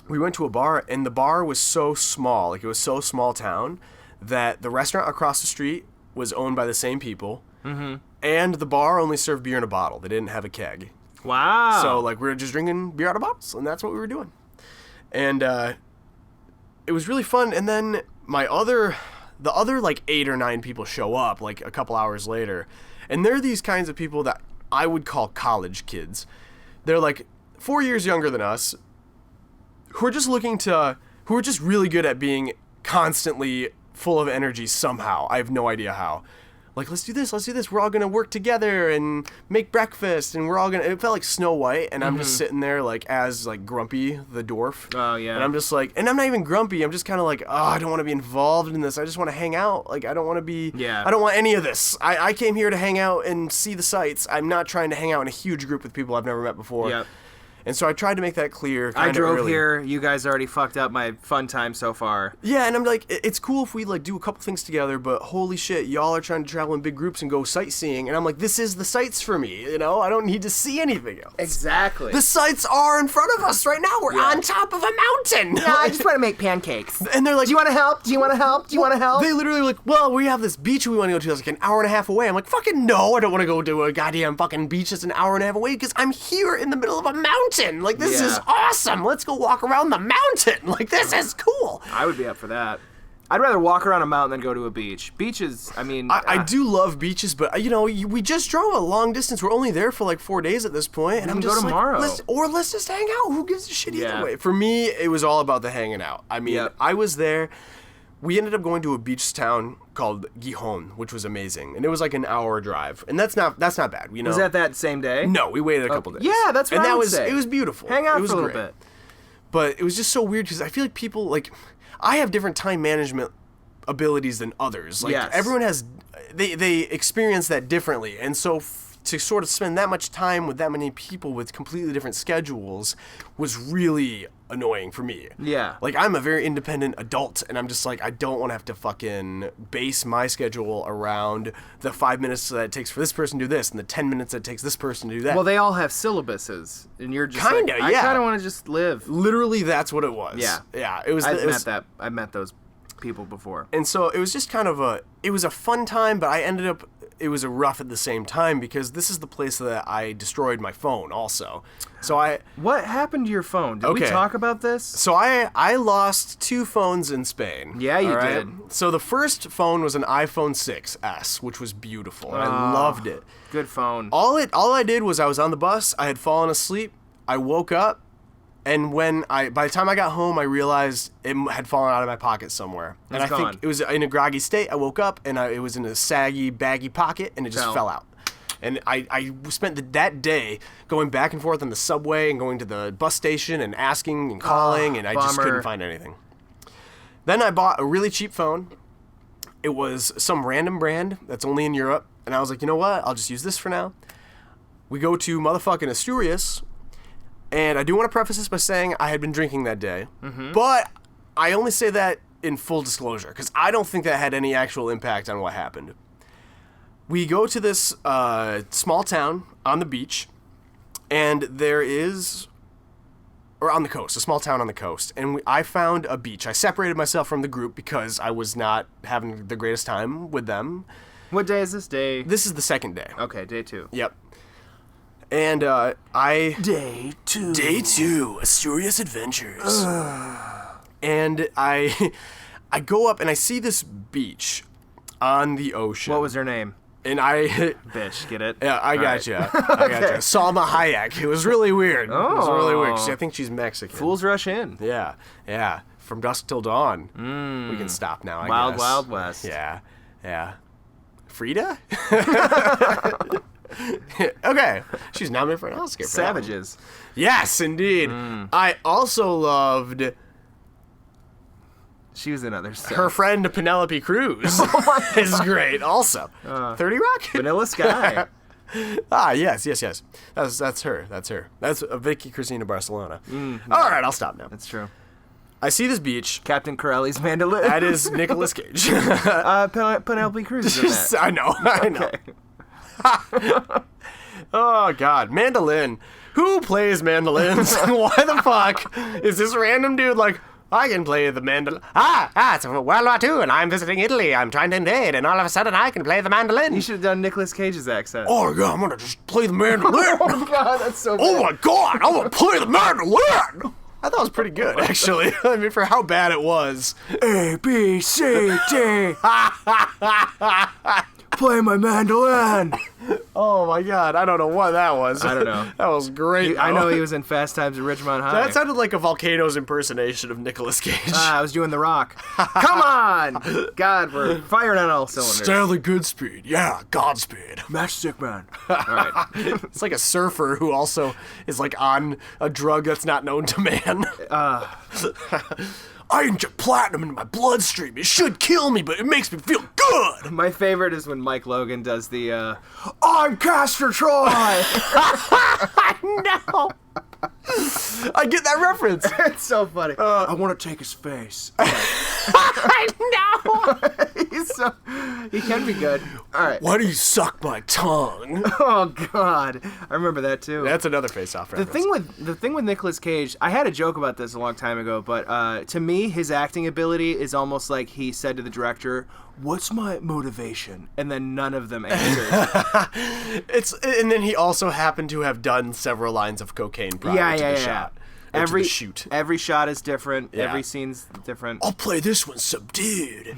we went to a bar, and the bar was so small, like it was so small town, that the restaurant across the street was owned by the same people, and the bar only served beer in a bottle. They didn't have a keg. Wow. So, like, we were just drinking beer out of bottles, and that's what we were doing. And it was really fun, and then the other like 8 or 9 people show up like a couple hours later, and they're these kinds of people that I would call college kids. They're like 4 years younger than us, who are just really good at being constantly full of energy somehow. I have no idea how. Like, let's do this. We're all going to work together and make breakfast, and it felt like Snow White, and I'm just sitting there, like, as, like, Grumpy the dwarf. Oh, yeah. And I'm just like, and I'm not even grumpy, I'm just kind of like, oh, I don't want to be involved in this, I just want to hang out, like, I don't want to be, Yeah. I don't want any of this. I came here to hang out and see the sights. I'm not trying to hang out in a huge group with people I've never met before. Yep. And so I tried to make that clear. I drove early. here. You guys already fucked up my fun time so far. Yeah, and I'm like, it's cool if we like do a couple things together, but holy shit, y'all are trying to travel in big groups and go sightseeing, and I'm like, this is the sights for me, you know? I don't need to see anything else. Exactly. The sights are in front of us right now. We're on top of a mountain. Yeah, I just want to make pancakes. And they're like, do you want to help? Do you want to help? Do you want to help? They literally were like, well, we have this beach we want to go to that's like an hour and a half away. I'm like, fucking no, I don't want to go to a goddamn fucking beach that's an hour and a half away because I'm here in the middle of a mountain. Like, this is awesome. Let's go walk around the mountain. Like, this is cool. I would be up for that. I'd rather walk around a mountain than go to a beach. Beaches, I mean... I do love beaches, but, you know, we just drove a long distance. We're only there for, like, 4 days at this point. And I'm just go tomorrow. Like, let's just hang out. Who gives a shit either way? For me, it was all about the hanging out. I mean, I was there... We ended up going to a beach town called Va-gine-gines, which was amazing, and it was like an hour drive, and that's not bad. You know, was that same day? No, we waited a couple days. Yeah, that's what I would say. It was beautiful. Hang out it was for a little great. bit. But it was just so weird because I feel like people I have different time management abilities than others. Like everyone has, they experience that differently, and so. To sort of spend that much time with that many people with completely different schedules was really annoying for me. Yeah. Like, I'm a very independent adult, and I'm just like, I don't want to have to fucking base my schedule around the 5 minutes that it takes for this person to do this and the 10 minutes that it takes this person to do that. Well, they all have syllabuses, and you're just kinda, I kind of want to just live. Literally, that's what it was. Yeah. Yeah. It was. I've met those people before. And so it was just kind of it was a fun time, but I ended up, it was a rough at the same time because this is the place that I destroyed my phone also. So What happened to your phone? Did we talk about this? So I lost 2 phones in Spain. Yeah, you did. So the first phone was an iPhone 6S, which was beautiful. And I loved it. Good phone. All I did was I was on the bus, I had fallen asleep, I woke up, and by the time I got home, I realized it had fallen out of my pocket somewhere. And I think it was in a groggy state. I woke up, and it was in a saggy, baggy pocket, and it just fell out. And I spent that day going back and forth on the subway and going to the bus station and asking and calling, and I just couldn't find anything. Then I bought a really cheap phone. It was some random brand that's only in Europe, and I was like, you know what? I'll just use this for now. We go to motherfucking Asturias. And I do want to preface this by saying I had been drinking that day, but I only say that in full disclosure because I don't think that had any actual impact on what happened. We go to this small town on the beach, and on the coast, a small town on the coast, and I found a beach. I separated myself from the group because I was not having the greatest time with them. What day is this day? This is the second day. Okay, day 2. Yep. And Day 2, Asturias Adventures. And I go up and I see this beach on the ocean. What was her name? And Bitch, get it? Yeah, I got you. I got you. Salma Hayek. It was really weird. Oh. It was really weird. I think she's Mexican. Fools rush in. Yeah. From dusk till dawn. We can stop now, I guess. Wild West. Yeah. Frida? Okay. She's nominated for an Oscar. Savages. Yes, indeed. I also loved... She was in other stuff. Her friend Penelope Cruz is great also. 30 Rock? Vanilla Sky. Yes. That's her. That's Vicky Cristina Barcelona. All right, I'll stop now. That's true. I see this beach. Captain Corelli's mandolin. That is Nicolas Cage. Penelope Cruz is in that. I know. Oh, God. Mandolin. Who plays mandolins? Why the fuck is this random dude like, I can play the mandolin. It's World War II, and I'm visiting Italy. I'm trying to invade, and all of a sudden I can play the mandolin. You should have done Nicolas Cage's accent. Oh, yeah, I'm going to just play the mandolin. Oh, my God, that's so bad. Oh, my God, I'm going to play the mandolin. I thought it was pretty good, actually. I mean, for how bad it was. A, B, C, D. Play my mandolin. Oh, my God. I don't know what that was. I don't know. That was great. I know he was in Fast Times at Ridgemont High. That sounded like a Volcano's impersonation of Nicolas Cage. I was doing The Rock. Come on! God, we're firing on all cylinders. Stanley Goodspeed. Yeah, Godspeed. Matchstick Man. All right. It's like a surfer who also is like on a drug that's not known to man. I inject platinum into my bloodstream. It should kill me, but it makes me feel good. My favorite is when Mike Logan does the, I'm Castor Troy! No. I get that reference. It's so funny. I want to take his face. I know. He can be good. All right. Why do you suck my tongue? Oh God, I remember that too. That's another face-off reference. The thing with Nicolas Cage, I had a joke about this a long time ago, but to me, his acting ability is almost like he said to the director, "What's my motivation?" And then none of them answered. And then he also happened to have done several lines of cocaine prior to the shot. Every shoot. Every shot is different. Yeah. Every scene's different. I'll play this one subdued.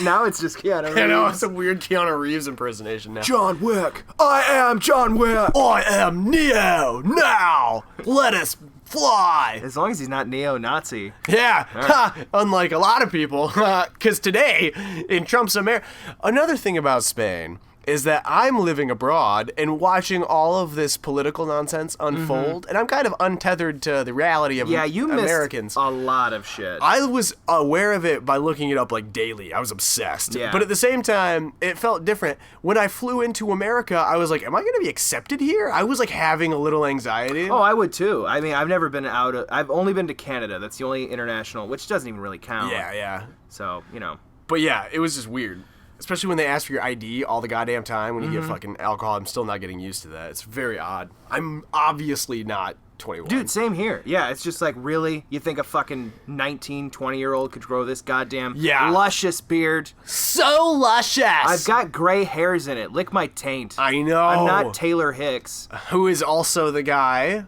Now it's just Keanu Reeves. I know, it's a weird Keanu Reeves impersonation now. John Wick. I am John Wick. I am Neo. Now, let us fly. As long as he's not neo-Nazi. Yeah, unlike a lot of people. Because today, in Trump's America... Another thing about Spain is that I'm living abroad and watching all of this political nonsense unfold, and I'm kind of untethered to the reality of Americans. Missed a lot of shit. I was aware of it by looking it up like daily. I was obsessed. Yeah. But at the same time, it felt different. When I flew into America, I was like, am I going to be accepted here? I was like having a little anxiety. Oh, I would too. I mean, I've never been I've only been to Canada. That's the only international, which doesn't even really count. Yeah. So, But yeah, it was just weird. Especially when they ask for your ID all the goddamn time when you get fucking alcohol. I'm still not getting used to that. It's very odd. I'm obviously not 21. Dude, same here. Yeah, it's just like, really? You think a fucking 19, 20-year-old could grow this goddamn luscious beard? So luscious! I've got gray hairs in it. Lick my taint. I know. I'm not Taylor Hicks. Who is also the guy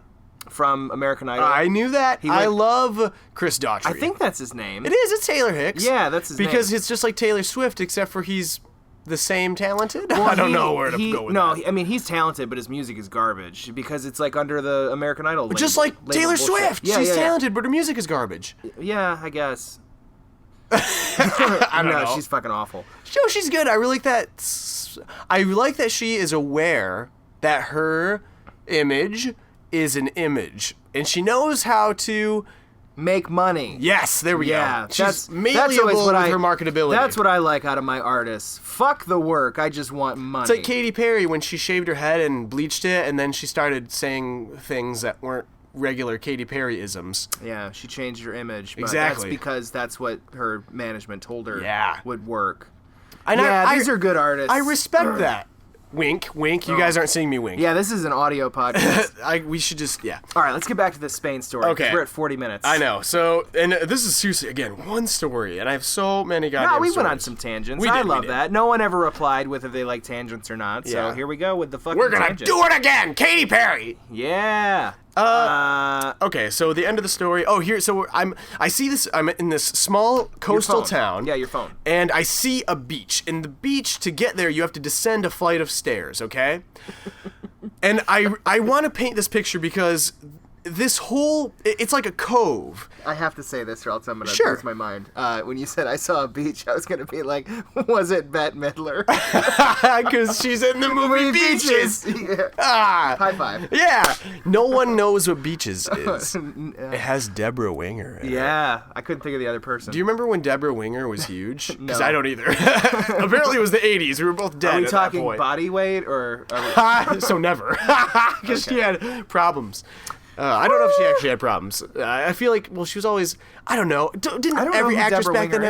from American Idol. I knew that. I love Chris Daughtry. I think that's his name. It is. It's Taylor Hicks. Yeah, that's his name. Because it's just like Taylor Swift, except for he's the same talented. Well, I don't know where to go with that. No, I mean, he's talented, but his music is garbage because it's like under the American Idol label. Just like Taylor Swift. Yeah, she's talented, but her music is garbage. Yeah, I guess. I don't know. She's fucking awful. No, she's good. I really like that. I like that she is aware that her image is an image, and she knows how to make money. Yes, there we go. She's that's malleable with her marketability. That's what I like out of my artists. Fuck the work. I just want money. It's like Katy Perry when she shaved her head and bleached it, and then she started saying things that weren't regular Katy Perry-isms. Yeah, she changed her image. But exactly. That's because that's what her management told her would work. And these are good artists. I respect that. Wink, wink. You guys aren't seeing me wink. Yeah, this is an audio podcast. We should just, All right, let's get back to this Spain story. Okay. We're at 40 minutes. I know. So, and this is seriously, again, one story, and I have so many goddamn stories. We went on some tangents. I love that. No one ever replied with if they like tangents or not, so here we go with the fucking tangent. We're gonna do it again! Katy Perry! Yeah. Okay, so the end of the story. Oh, here. So I see this. I'm in this small coastal town. Yeah, your phone. And I see a beach. And the beach, to get there, you have to descend a flight of stairs. Okay. And I want to paint this picture because this whole it's like a cove. I have to say this or else I'm gonna lose my mind. When you said I saw a beach, I was gonna be like, was it Bette Midler? Because she's in the movie Beaches. High five. Yeah. No one knows what Beaches is. It has Deborah Winger in it. I couldn't think of the other person. Do you remember when Deborah Winger was huge? Because No. I don't either. Apparently it was the 80s. We were both dead. Are we at talking that point. body weight or? So never. Because she had problems. I don't know if she actually had problems. I feel like, she was always, I don't know. Didn't every actress back then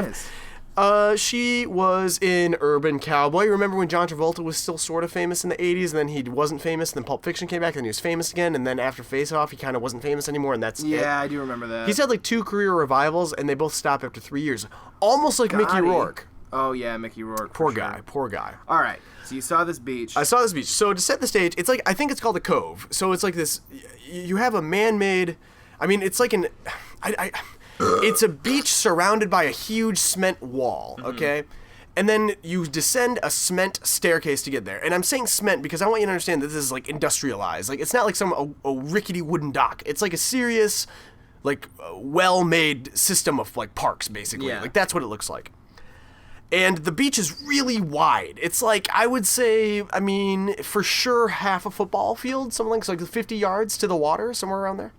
have... She was in Urban Cowboy. Remember when John Travolta was still sort of famous in the 80s, and then he wasn't famous, and then Pulp Fiction came back, and he was famous again, and then after Face Off, he kind of wasn't famous anymore, and that's it. Yeah, I do remember that. He's had like 2 career revivals, and they both stopped after 3 years. Almost like Mickey Rourke. Oh, yeah, Mickey Rourke. Poor guy. All right, so you saw this beach. I saw this beach. So to set the stage, it's like, I think it's called a cove. So it's like this, you have a man-made, I mean, it's like it's a beach surrounded by a huge cement wall, okay? And then you descend a cement staircase to get there. And I'm saying cement because I want you to understand that this is like industrialized. Like, it's not like a rickety wooden dock. It's like a serious, like, well-made system of like parks, basically. Yeah. Like, that's what it looks like. And the beach is really wide. It's like, I would say, I mean, for sure half a football field, something like 50 yards to the water, somewhere around there.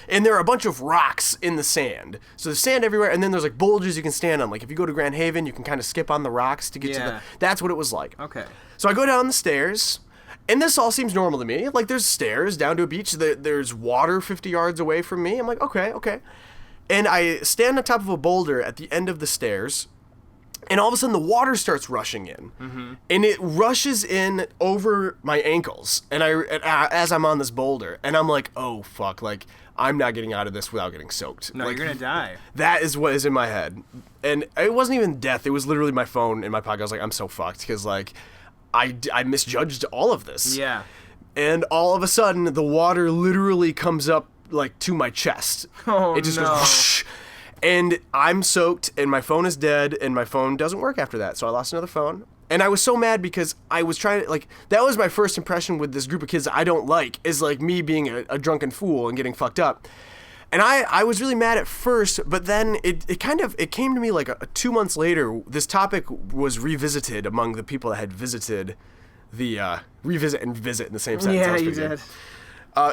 And there are a bunch of rocks in the sand. So there's sand everywhere, and then there's like bulges you can stand on. Like if you go to Grand Haven, you can kind of skip on the rocks to get to the... That's what it was like. Okay. So I go down the stairs, And this all seems normal to me. Like, there's stairs down to a beach. There's water 50 yards away from me. I'm like, okay. And I stand on top of a boulder at the end of the stairs, and all of a sudden the water starts rushing in. Mm-hmm. And it rushes in over my ankles, and as I'm on this boulder. And I'm like, oh, fuck, like, I'm not getting out of this without getting soaked. No, like, you're going to die. That is what is in my head. And it wasn't even death. It was literally my phone in my pocket. I was like, I'm so fucked, because, like, I misjudged all of this. Yeah. And all of a sudden, the water literally comes up, like, to my chest. Oh, it just no. goes whoosh, and I'm soaked, and my phone is dead, and my phone doesn't work after that. So I lost another phone. And I was so mad because I was trying to, like, that was my first impression with this group of kids that I don't like, is, like, me being a drunken fool and getting fucked up. And I was really mad at first, but then it came to me like 2 months later. This topic was revisited among the people that had visited the revisit and visit in the same sentence. Yeah, you did.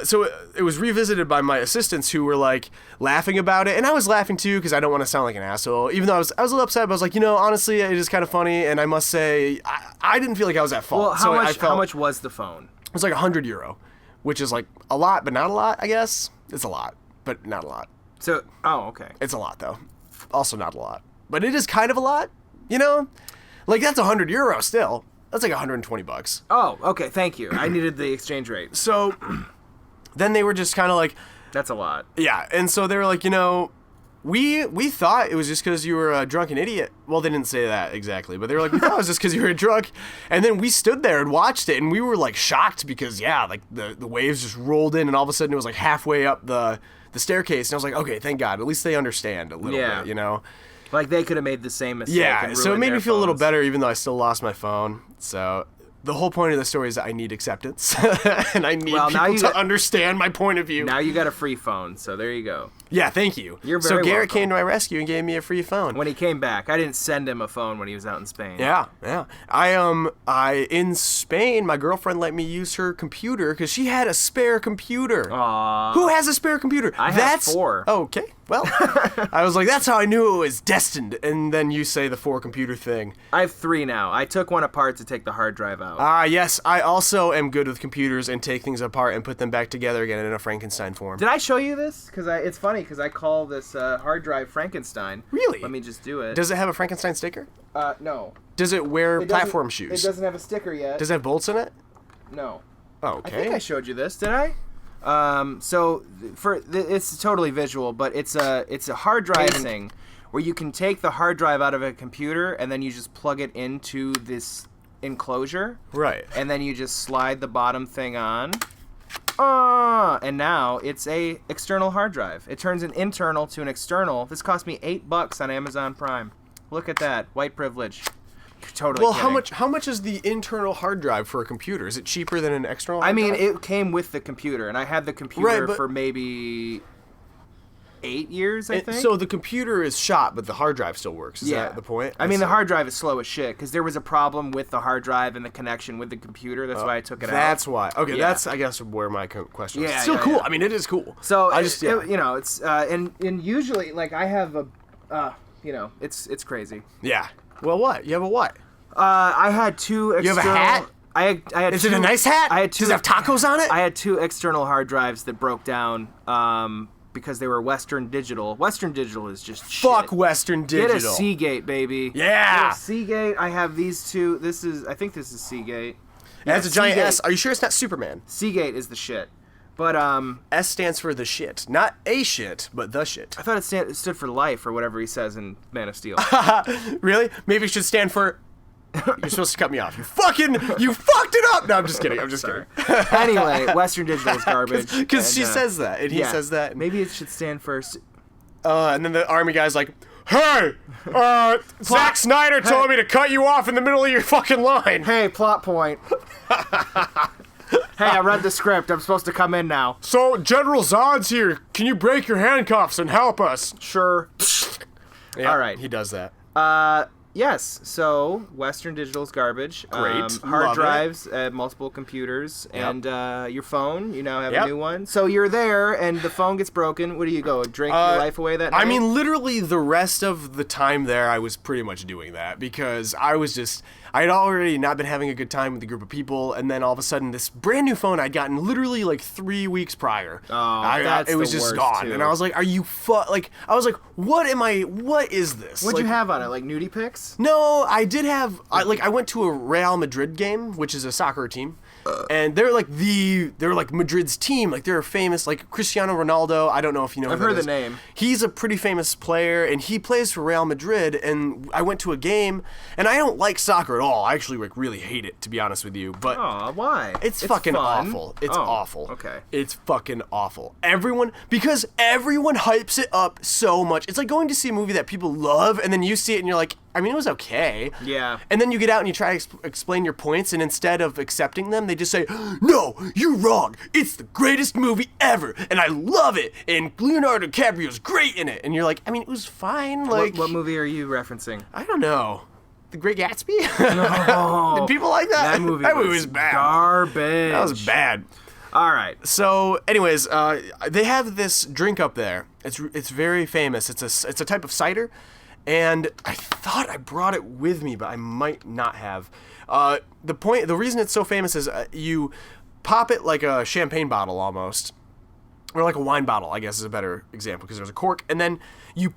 So it was revisited by my assistants, who were like laughing about it, and I was laughing too because I don't want to sound like an asshole. Even though I was a little upset, but I was like, honestly, it is kind of funny, and I must say I didn't feel like I was at fault. Well, how much was the phone? It was like €100, which is like a lot, but not a lot. I guess it's a lot, but not a lot. So, okay. It's a lot though. Also not a lot, but it is kind of a lot. Like that's €100 still. That's like $120. Oh, okay. Thank you. I needed the exchange rate. So then they were just kind of like, that's a lot. Yeah, and so they were like, we thought it was just because you were a drunken idiot. Well, they didn't say that exactly, but they were like, we thought it was just because you were a drunk. And then we stood there and watched it, and we were like shocked because, like the waves just rolled in, and all of a sudden it was like halfway up the staircase, and I was like, okay, thank God, at least they understand a little bit, Like they could have made the same mistake. Yeah, so it made me feel a little phones. better, even though I still lost my phone. So the whole point of the story is that I need acceptance, and I need people to understand my point of view. Now you got a free phone, so there you go. Yeah, thank you. You're very So Gerrit welcome. came to my rescue and gave me a free phone. When he came back, I didn't send him a phone when he was out in Spain. Yeah. I in Spain, my girlfriend let me use her computer because she had a spare computer. Aww. Who has a spare computer? I have 4. Okay. Well, I was like, that's how I knew it was destined. And then you say the 4 computer thing. I have 3 now. I took one apart to take the hard drive out. Yes. I also am good with computers and take things apart and put them back together again in a Frankenstein form. Did I show you this? Because it's funny because I call this hard drive Frankenstein. Really? Let me just do it. Does it have a Frankenstein sticker? No. Does it wear platform shoes? It doesn't have a sticker yet. Does it have bolts in it? No. Oh, okay. I think I showed you this. Did I? So it's totally visual, but it's a hard drive thing where you can take the hard drive out of a computer and then you just plug it into this enclosure. Right. And then you just slide the bottom thing on. And now it's a external hard drive. It turns an internal to an external. This cost me $8 on Amazon Prime. Look at that. White privilege. You're totally kidding. How much is the internal hard drive for a computer? Is it cheaper than an external hard drive? It came with the computer, and I had the computer for maybe 8 years, I think. So the computer is shot, but the hard drive still works. Is that the point? The hard drive is slow as shit, because there was a problem with the hard drive and the connection with the computer. That's why I took it out. That's why. Okay, Yeah. that's, I guess, where my question is. Yeah, Still yeah, cool. yeah. I mean, it is cool. So, it's, and usually, like, I have it's crazy. Yeah. Well, what? You have a what? I had 2 external... You have a hat? I had Is 2, it a nice hat? I had 2, Does it have tacos on it? I had 2 external hard drives that broke down because they were Western Digital. Western Digital is just Fuck shit. Western Digital. Get a Seagate, baby. Yeah. Get a Seagate. I have these 2. I think this is Seagate. It has a giant Seagate. S. Are you sure it's not Superman? Seagate is the shit. But S stands for the shit. Not a shit, but the shit. I thought it stood for life or whatever he says in Man of Steel. Really? Maybe it should stand for... You're supposed to cut me off. You fucked it up! No, I'm just kidding. I'm just kidding. Anyway, Western Digital is garbage. Because she says that, and he says that. Maybe it should stand for... And then the army guy's like, hey! Zack Snyder told me to cut you off in the middle of your fucking line. Hey, plot point. Hey, I read the script. I'm supposed to come in now. So, General Zod's here. Can you break your handcuffs and help us? Sure. Yeah, All right. He does that. Yes. So Western Digital's garbage. Great. Hard Love drives, multiple computers, Yep. and your phone. You now have Yep. a new one. So you're there, and the phone gets broken. What do you go? Drink your life away that night? I mean, literally the rest of the time there, I was pretty much doing that because I had already not been having a good time with a group of people, and then all of a sudden, this brand new phone I'd gotten literally like 3 weeks prior. That's it was the just worst, gone, too. and I was like, "Are you I was like, "What is this?" What'd Like, you have on it? Like nudie pics? No, I did have. I went to a Real Madrid game, which is a soccer team, and they're like Madrid's team. Like they're famous. Like Cristiano Ronaldo. I don't know if you know. I've who that heard the is. name. He's a pretty famous player, and he plays for Real Madrid. And I went to a game, and I don't like soccer at all. I actually really hate it, to be honest with you. But Why? it's fucking fun. awful. It's awful. Okay. It's fucking awful. Because everyone hypes it up so much. It's like going to see a movie that people love, and then you see it and you're like, I mean, it was okay. Yeah. And then you get out and you try to explain your points, and instead of accepting them, they just say, "No, you're wrong. It's the greatest movie ever, and I love it, and Leonardo DiCaprio's great in it." And you're like, I mean, it was fine. Like, What movie are you referencing? I don't know. The Great Gatsby? No. Did people like that? That movie was bad. Garbage. That was bad. All right. So, anyways, they have this drink up there. It's very famous. It's a type of cider, and I thought I brought it with me, but I might not have. The reason it's so famous is you pop it like a champagne bottle almost, or like a wine bottle, I guess is a better example because there's a cork, and then you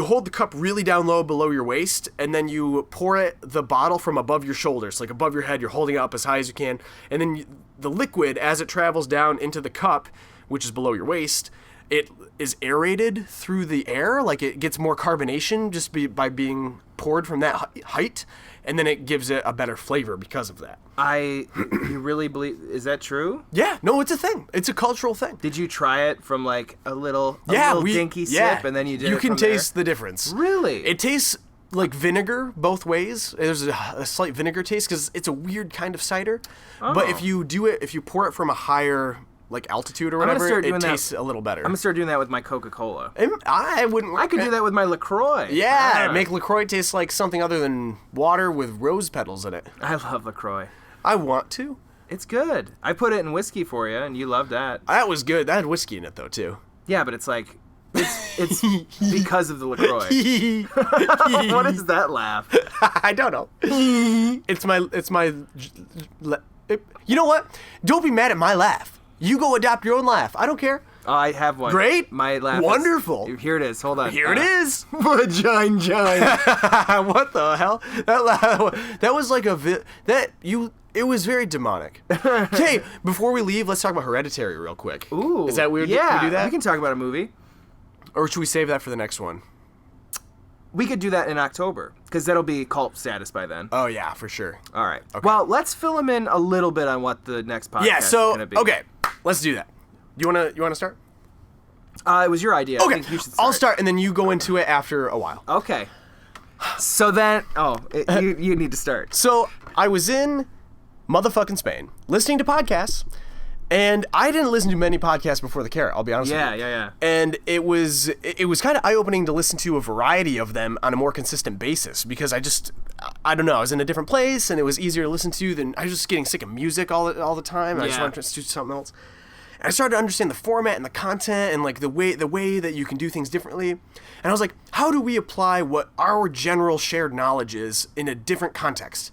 hold the cup really down low below your waist, and then you pour the bottle from above your shoulders, like above your head. You're holding it up as high as you can, and then the liquid, as it travels down into the cup, which is below your waist, it is aerated through the air, like it gets more carbonation just by being poured from that height, and then it gives it a better flavor because of that. You really believe? Is that true? Yeah, no, it's a thing. It's a cultural thing. Did you try it from like a little dinky yeah, sip, and then you did you it can from taste the difference. Really? It tastes like vinegar both ways. There's a slight vinegar taste because it's a weird kind of cider. But if you pour it from a higher like altitude or whatever, it tastes a little better. I'm gonna start doing that with my Coca-Cola. I wouldn't. I could do that with my LaCroix. Yeah, make LaCroix taste like something other than water with rose petals in it. I love LaCroix. I want to. It's good. I put it in whiskey for you, and you loved that. That was good. That had whiskey in it though too. Yeah, but it's like it's because of the LaCroix. What is that laugh? I don't know. It's my. You know what? Don't be mad at my laugh. You go adopt your own laugh. I don't care. I have one. Great. My laugh. Wonderful. Here it is. Hold on. Here it is. Va-gine-gines. What the hell? That was like it was very demonic. Okay, before we leave, let's talk about Hereditary real quick. Ooh. Is that weird? Yeah. Can we do that? We can talk about a movie. Or should we save that for the next one? We could do that in October, because that'll be cult status by then. Oh, yeah, for sure. All right. Okay. Well, let's fill them in a little bit on what the next podcast is going to be. Okay, let's do that. You wanna start? It was your idea. I Okay, think you should start. I'll start, and then you go into it after a while. Okay. So then, you need to start. So I was in motherfucking Spain listening to podcasts, and I didn't listen to many podcasts before the Kerrit, I'll be honest with you. Yeah. And it was kind of eye-opening to listen to a variety of them on a more consistent basis because I don't know, I was in a different place and it was easier to listen to than I was just getting sick of music all the time. I just wanted to do something else. And I started to understand the format and the content and like the way that you can do things differently. And I was like, how do we apply what our general shared knowledge is in a different context?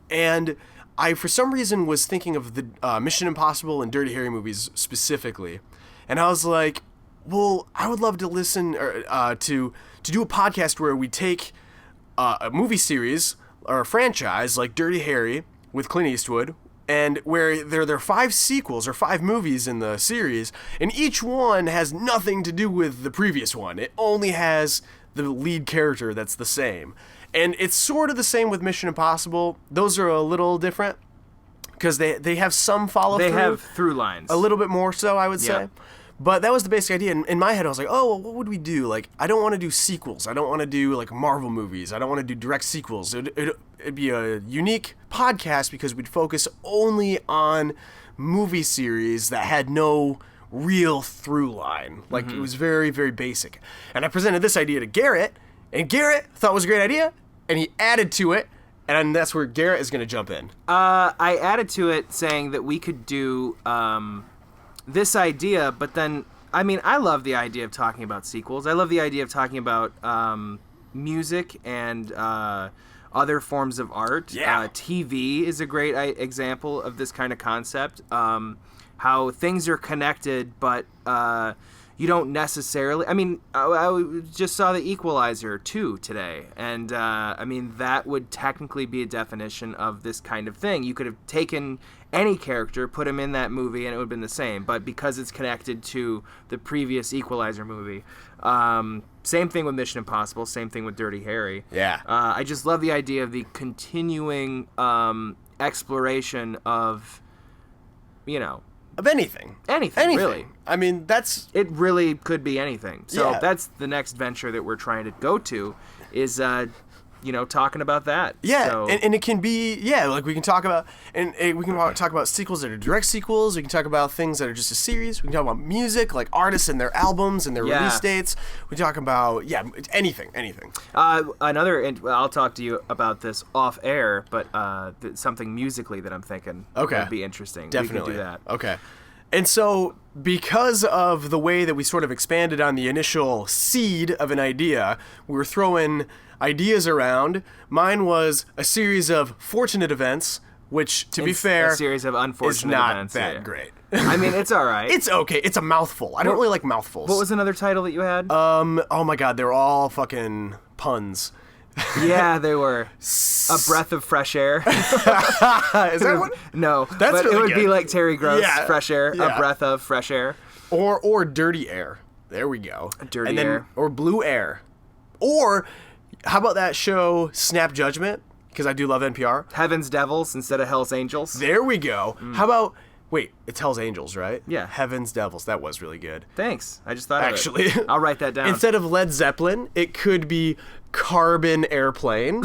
And I, for some reason, was thinking of the Mission Impossible and Dirty Harry movies specifically. And I was like, well, I would love to listen to do a podcast where we take a movie series or a franchise like Dirty Harry with Clint Eastwood, and where there are 5 sequels or 5 movies in the series, and each one has nothing to do with the previous one. It only has the lead character that's the same. And it's sort of the same with Mission Impossible. Those are a little different because they have some follow-through. They have through lines. A little bit more so, I would say. Yeah. But that was the basic idea. In my head, I was like, oh, well, what would we do? Like, I don't want to do sequels. I don't want to do, like, Marvel movies. I don't want to do direct sequels. It'd be a unique podcast because we'd focus only on movie series that had no real through line. Like, it was very, very basic. And I presented this idea to Gerrit, and Gerrit thought it was a great idea, and he added to it, and that's where Gerrit is going to jump in. I added to it saying that we could do this idea, but then, I mean, I love the idea of talking about sequels. I love the idea of talking about music and other forms of art. Yeah. TV is a great example of this kind of concept. How things are connected, but you don't necessarily... I mean, I just saw The Equalizer 2 today, and I mean, that would technically be a definition of this kind of thing. You could have taken any character, put him in that movie, and it would have been the same, but because it's connected to the previous Equalizer movie... same thing with Mission Impossible, same thing with Dirty Harry. Yeah. I just love the idea of the continuing exploration of, you know... Of anything. Anything, really. I mean, that's... It really could be anything. So Yeah. that's the next venture that we're trying to go to is, talking about that. Yeah, So, and it can be, like we can talk about, and we can talk about sequels that are direct sequels, we can talk about things that are just a series, we can talk about music, like artists and their albums and their release dates, we talk about, anything. I'll talk to you about this off air, but something musically that I'm thinking would be interesting. Definitely. We could do that. Okay. And so, because of the way that we sort of expanded on the initial seed of an idea, we were throwing ideas around. Mine was a series of fortunate events, which, to be fair, a series of unfortunate is not events. that great. I mean, it's all right. It's okay. It's a mouthful. I don't really like mouthfuls. What was another title that you had? Oh my god, they're all fucking puns. Yeah, they were. A breath of fresh air. Is that one? No, That's but really it would be good. like Terry Gross, Yeah, fresh air, yeah. a breath of fresh air. Or dirty air. There we go. Dirty and then, air. Or blue air. Or how about that show Snap Judgment? Because I do love NPR. Heaven's Devils instead of Hell's Angels. There we go. How about... Wait, it's Hell's Angels, right? Yeah. Heaven's Devils. That was really good. Thanks. I just thought Actually. of it. I'll write that down. Instead of Led Zeppelin, it could be Carbon Airplane.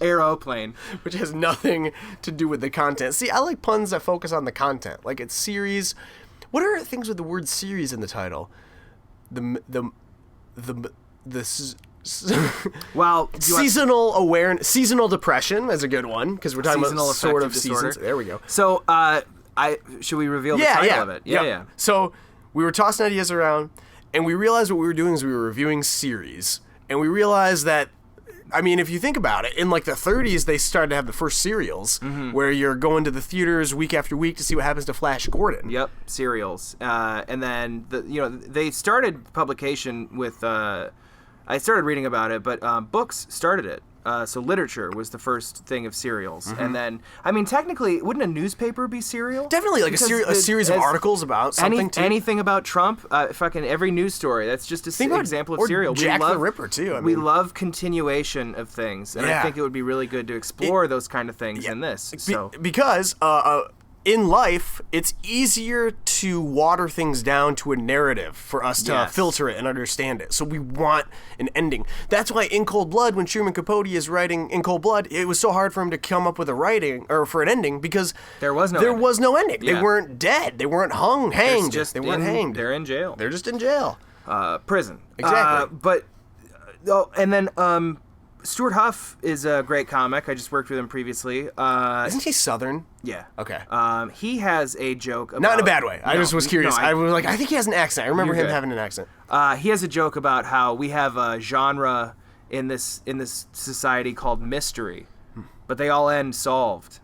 Aeroplane. Which has nothing to do with the content. See, I like puns that focus on the content. Like it's series. What are things with the word series in the title? Well, seasonal awareness, seasonal depression is a good one because we're talking Seasonal about sort of affective disorder. seasons. There we go. So, should we reveal the title of it? Yeah. So we were tossing ideas around, and we realized what we were doing is we were reviewing series, and we realized that. I mean, if you think about it, in like the 30s, they started to have the first serials where you're going to the theaters week after week to see what happens to Flash Gordon. Yep, serials. And then they started publication with. I started reading about it, but books started it. So literature was the first thing of serials, and then I mean, technically, wouldn't a newspaper be serial? Definitely, like a series of articles about something. Anything about Trump, fucking every news story. That's just an example of serial. Jack the Ripper too. We love continuation of things, and I think it would be really good to explore those kind of things in this. Because in life, it's easier to water things down to a narrative for us to filter it and understand it. So we want an ending. That's why In Cold Blood, when Truman Capote is writing In Cold Blood, it was so hard for him to come up with a writing or for an ending because there was no ending. Yeah. They weren't dead. They weren't hanged. They weren't hanged. They're in jail. They're just in jail. Prison. Exactly. And then Stuart Huff is a great comic. I just worked with him previously. Isn't he Southern? Yeah. Okay. He has a joke about... Not in a bad way. I just was curious. No, I was like, I think he has an accent. I remember him having an accent. He has a joke about how we have a genre in this society called mystery, but they all end solved.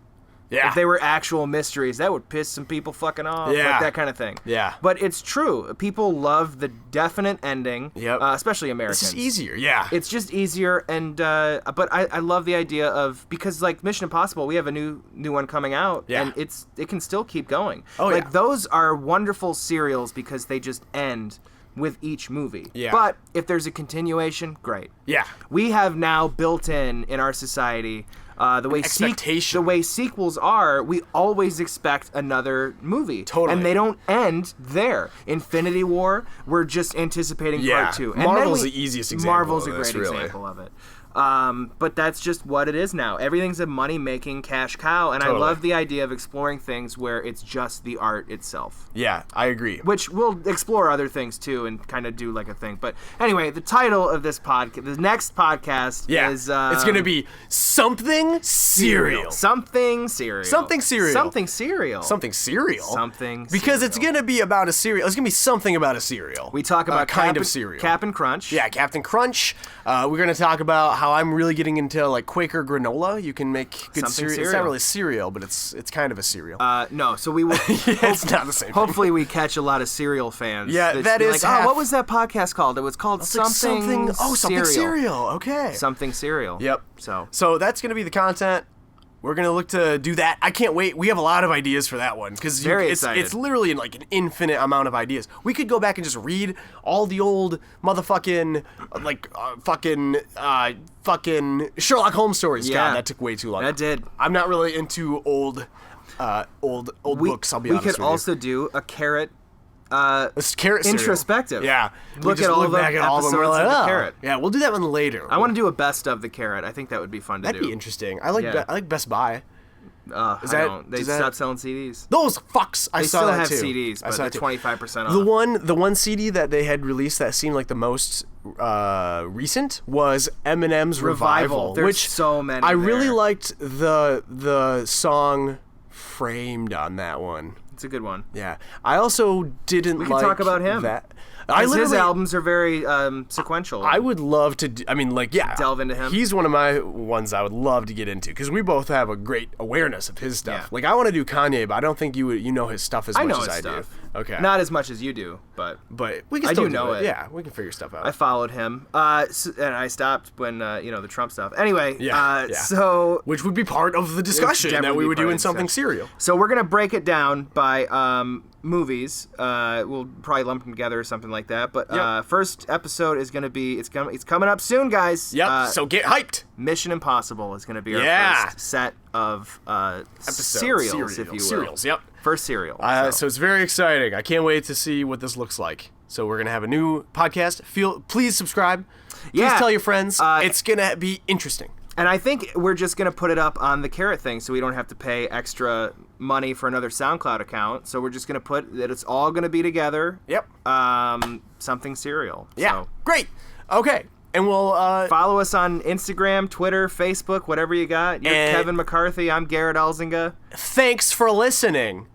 Yeah. If they were actual mysteries, that would piss some people fucking off. Yeah. Like that kind of thing. Yeah. But it's true. People love the definite ending. Yep. Especially Americans. It's just easier. Yeah. It's just easier, and but I love the idea of, because like Mission Impossible, we have a new one coming out, and it can still keep going. Oh, like those are wonderful serials because they just end with each movie. Yeah. But if there's a continuation, great. Yeah. We have now built in our society. The way sequels are, we always expect another movie. Totally. And they don't end there. Infinity War, we're just anticipating part 2. And Marvel's the easiest example Marvel's of a this, great really. example of it. But that's just what it is now. Everything's a money-making cash cow, and Totally. I love the idea of exploring things where it's just the art itself. Yeah, I agree. Which we'll explore other things too, and kind of do like a thing. But anyway, the title of this podcast, the next podcast, is it's gonna be something cereal. Something cereal. Something cereal. Something cereal. Something cereal. Something Because it's cereal. gonna be about a cereal. It's gonna be something about a cereal. We talk about kind of cereal. Cap'n Crunch. Yeah, Captain Crunch. We're gonna talk about how I'm really getting into like Quaker granola. You can make good Something cereal. It's cereal. not really cereal, but it's kind of a cereal. No, so we will. It's not the same. Hopefully, we catch a lot of cereal fans. Yeah, that be is like, half- what was that podcast called? It was called something. Something cereal. Okay. Something cereal. Yep. So that's gonna be the content. We're gonna look to do that. I can't wait. We have a lot of ideas for that one because excited. it's literally like an infinite amount of ideas. We could go back and just read all the old motherfucking fucking Sherlock Holmes stories. Yeah. God, that took way too long. That did. I'm not really into old books. I'll be honest We with could also do a Kerrit. It's Kerrit cereal. introspective. Yeah. Look at all the back at all of them. We're episodes like, of the oh. Kerrit. Yeah, we'll do that one later. I want to do a best of the Kerrit. I think that would be fun to That'd do. be interesting. I like Yeah. I like Best Buy. I that- don't. They does that- stopped selling CDs. Those fucks. I They saw still that have too. CDs, I but saw they're that too. 25% off. The one CD that they had released that seemed like the most recent was Eminem's Revival, There's which so many I really there. liked the song Framed on that one. It's a good one. Yeah, I also didn't. We can like talk about him. That. His literally- albums are very sequential. I would love to. Delve into him. He's one of my ones I would love to get into because we both have a great awareness of his stuff. Yeah. Like I want to do Kanye, but I don't think you know his stuff as I much know as his I stuff. do. Okay, Not as much as you do, but we can I still do know it. Yeah, we can figure stuff out. I followed him. And I stopped when the Trump stuff. Anyway, Yeah. so Which would be part of the discussion that definitely we be would part do of in the something discussion. cereal. So we're gonna break it down by movies. We'll probably lump them together or something like that. But Yep. first episode is gonna be it's coming up soon, guys. Yep. So get hyped. Mission Impossible is gonna be our Yeah. first set of cereals, if you will. Cereals. Yep. First cereal. So it's very exciting. I can't wait to see what this looks like. So we're gonna have a new podcast. Please subscribe. Please Yeah. tell your friends. It's gonna be interesting. And I think we're just going to put it up on the Kerrit thing so we don't have to pay extra money for another SoundCloud account. So we're just going to put that it's all going to be together. Yep. Something cereal. Yeah. So Great. Okay. And we'll follow us on Instagram, Twitter, Facebook, whatever you got. You're And- Kevin McCarthy. I'm Gerrit Elzinga. thanks for listening.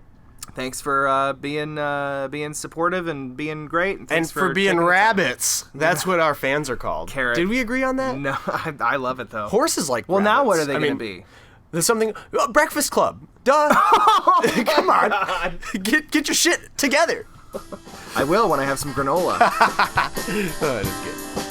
Thanks for being supportive and being great. And Thanks for being taking the time. rabbits. That's what our fans are called. Kerrit. Did we agree on that? No, I love it though. Horses like Well, now what are rabbits. they I going to mean, be? There's something. Breakfast Club. Duh. Come on. Get your shit together. I will when I have some granola. Oh, that is good.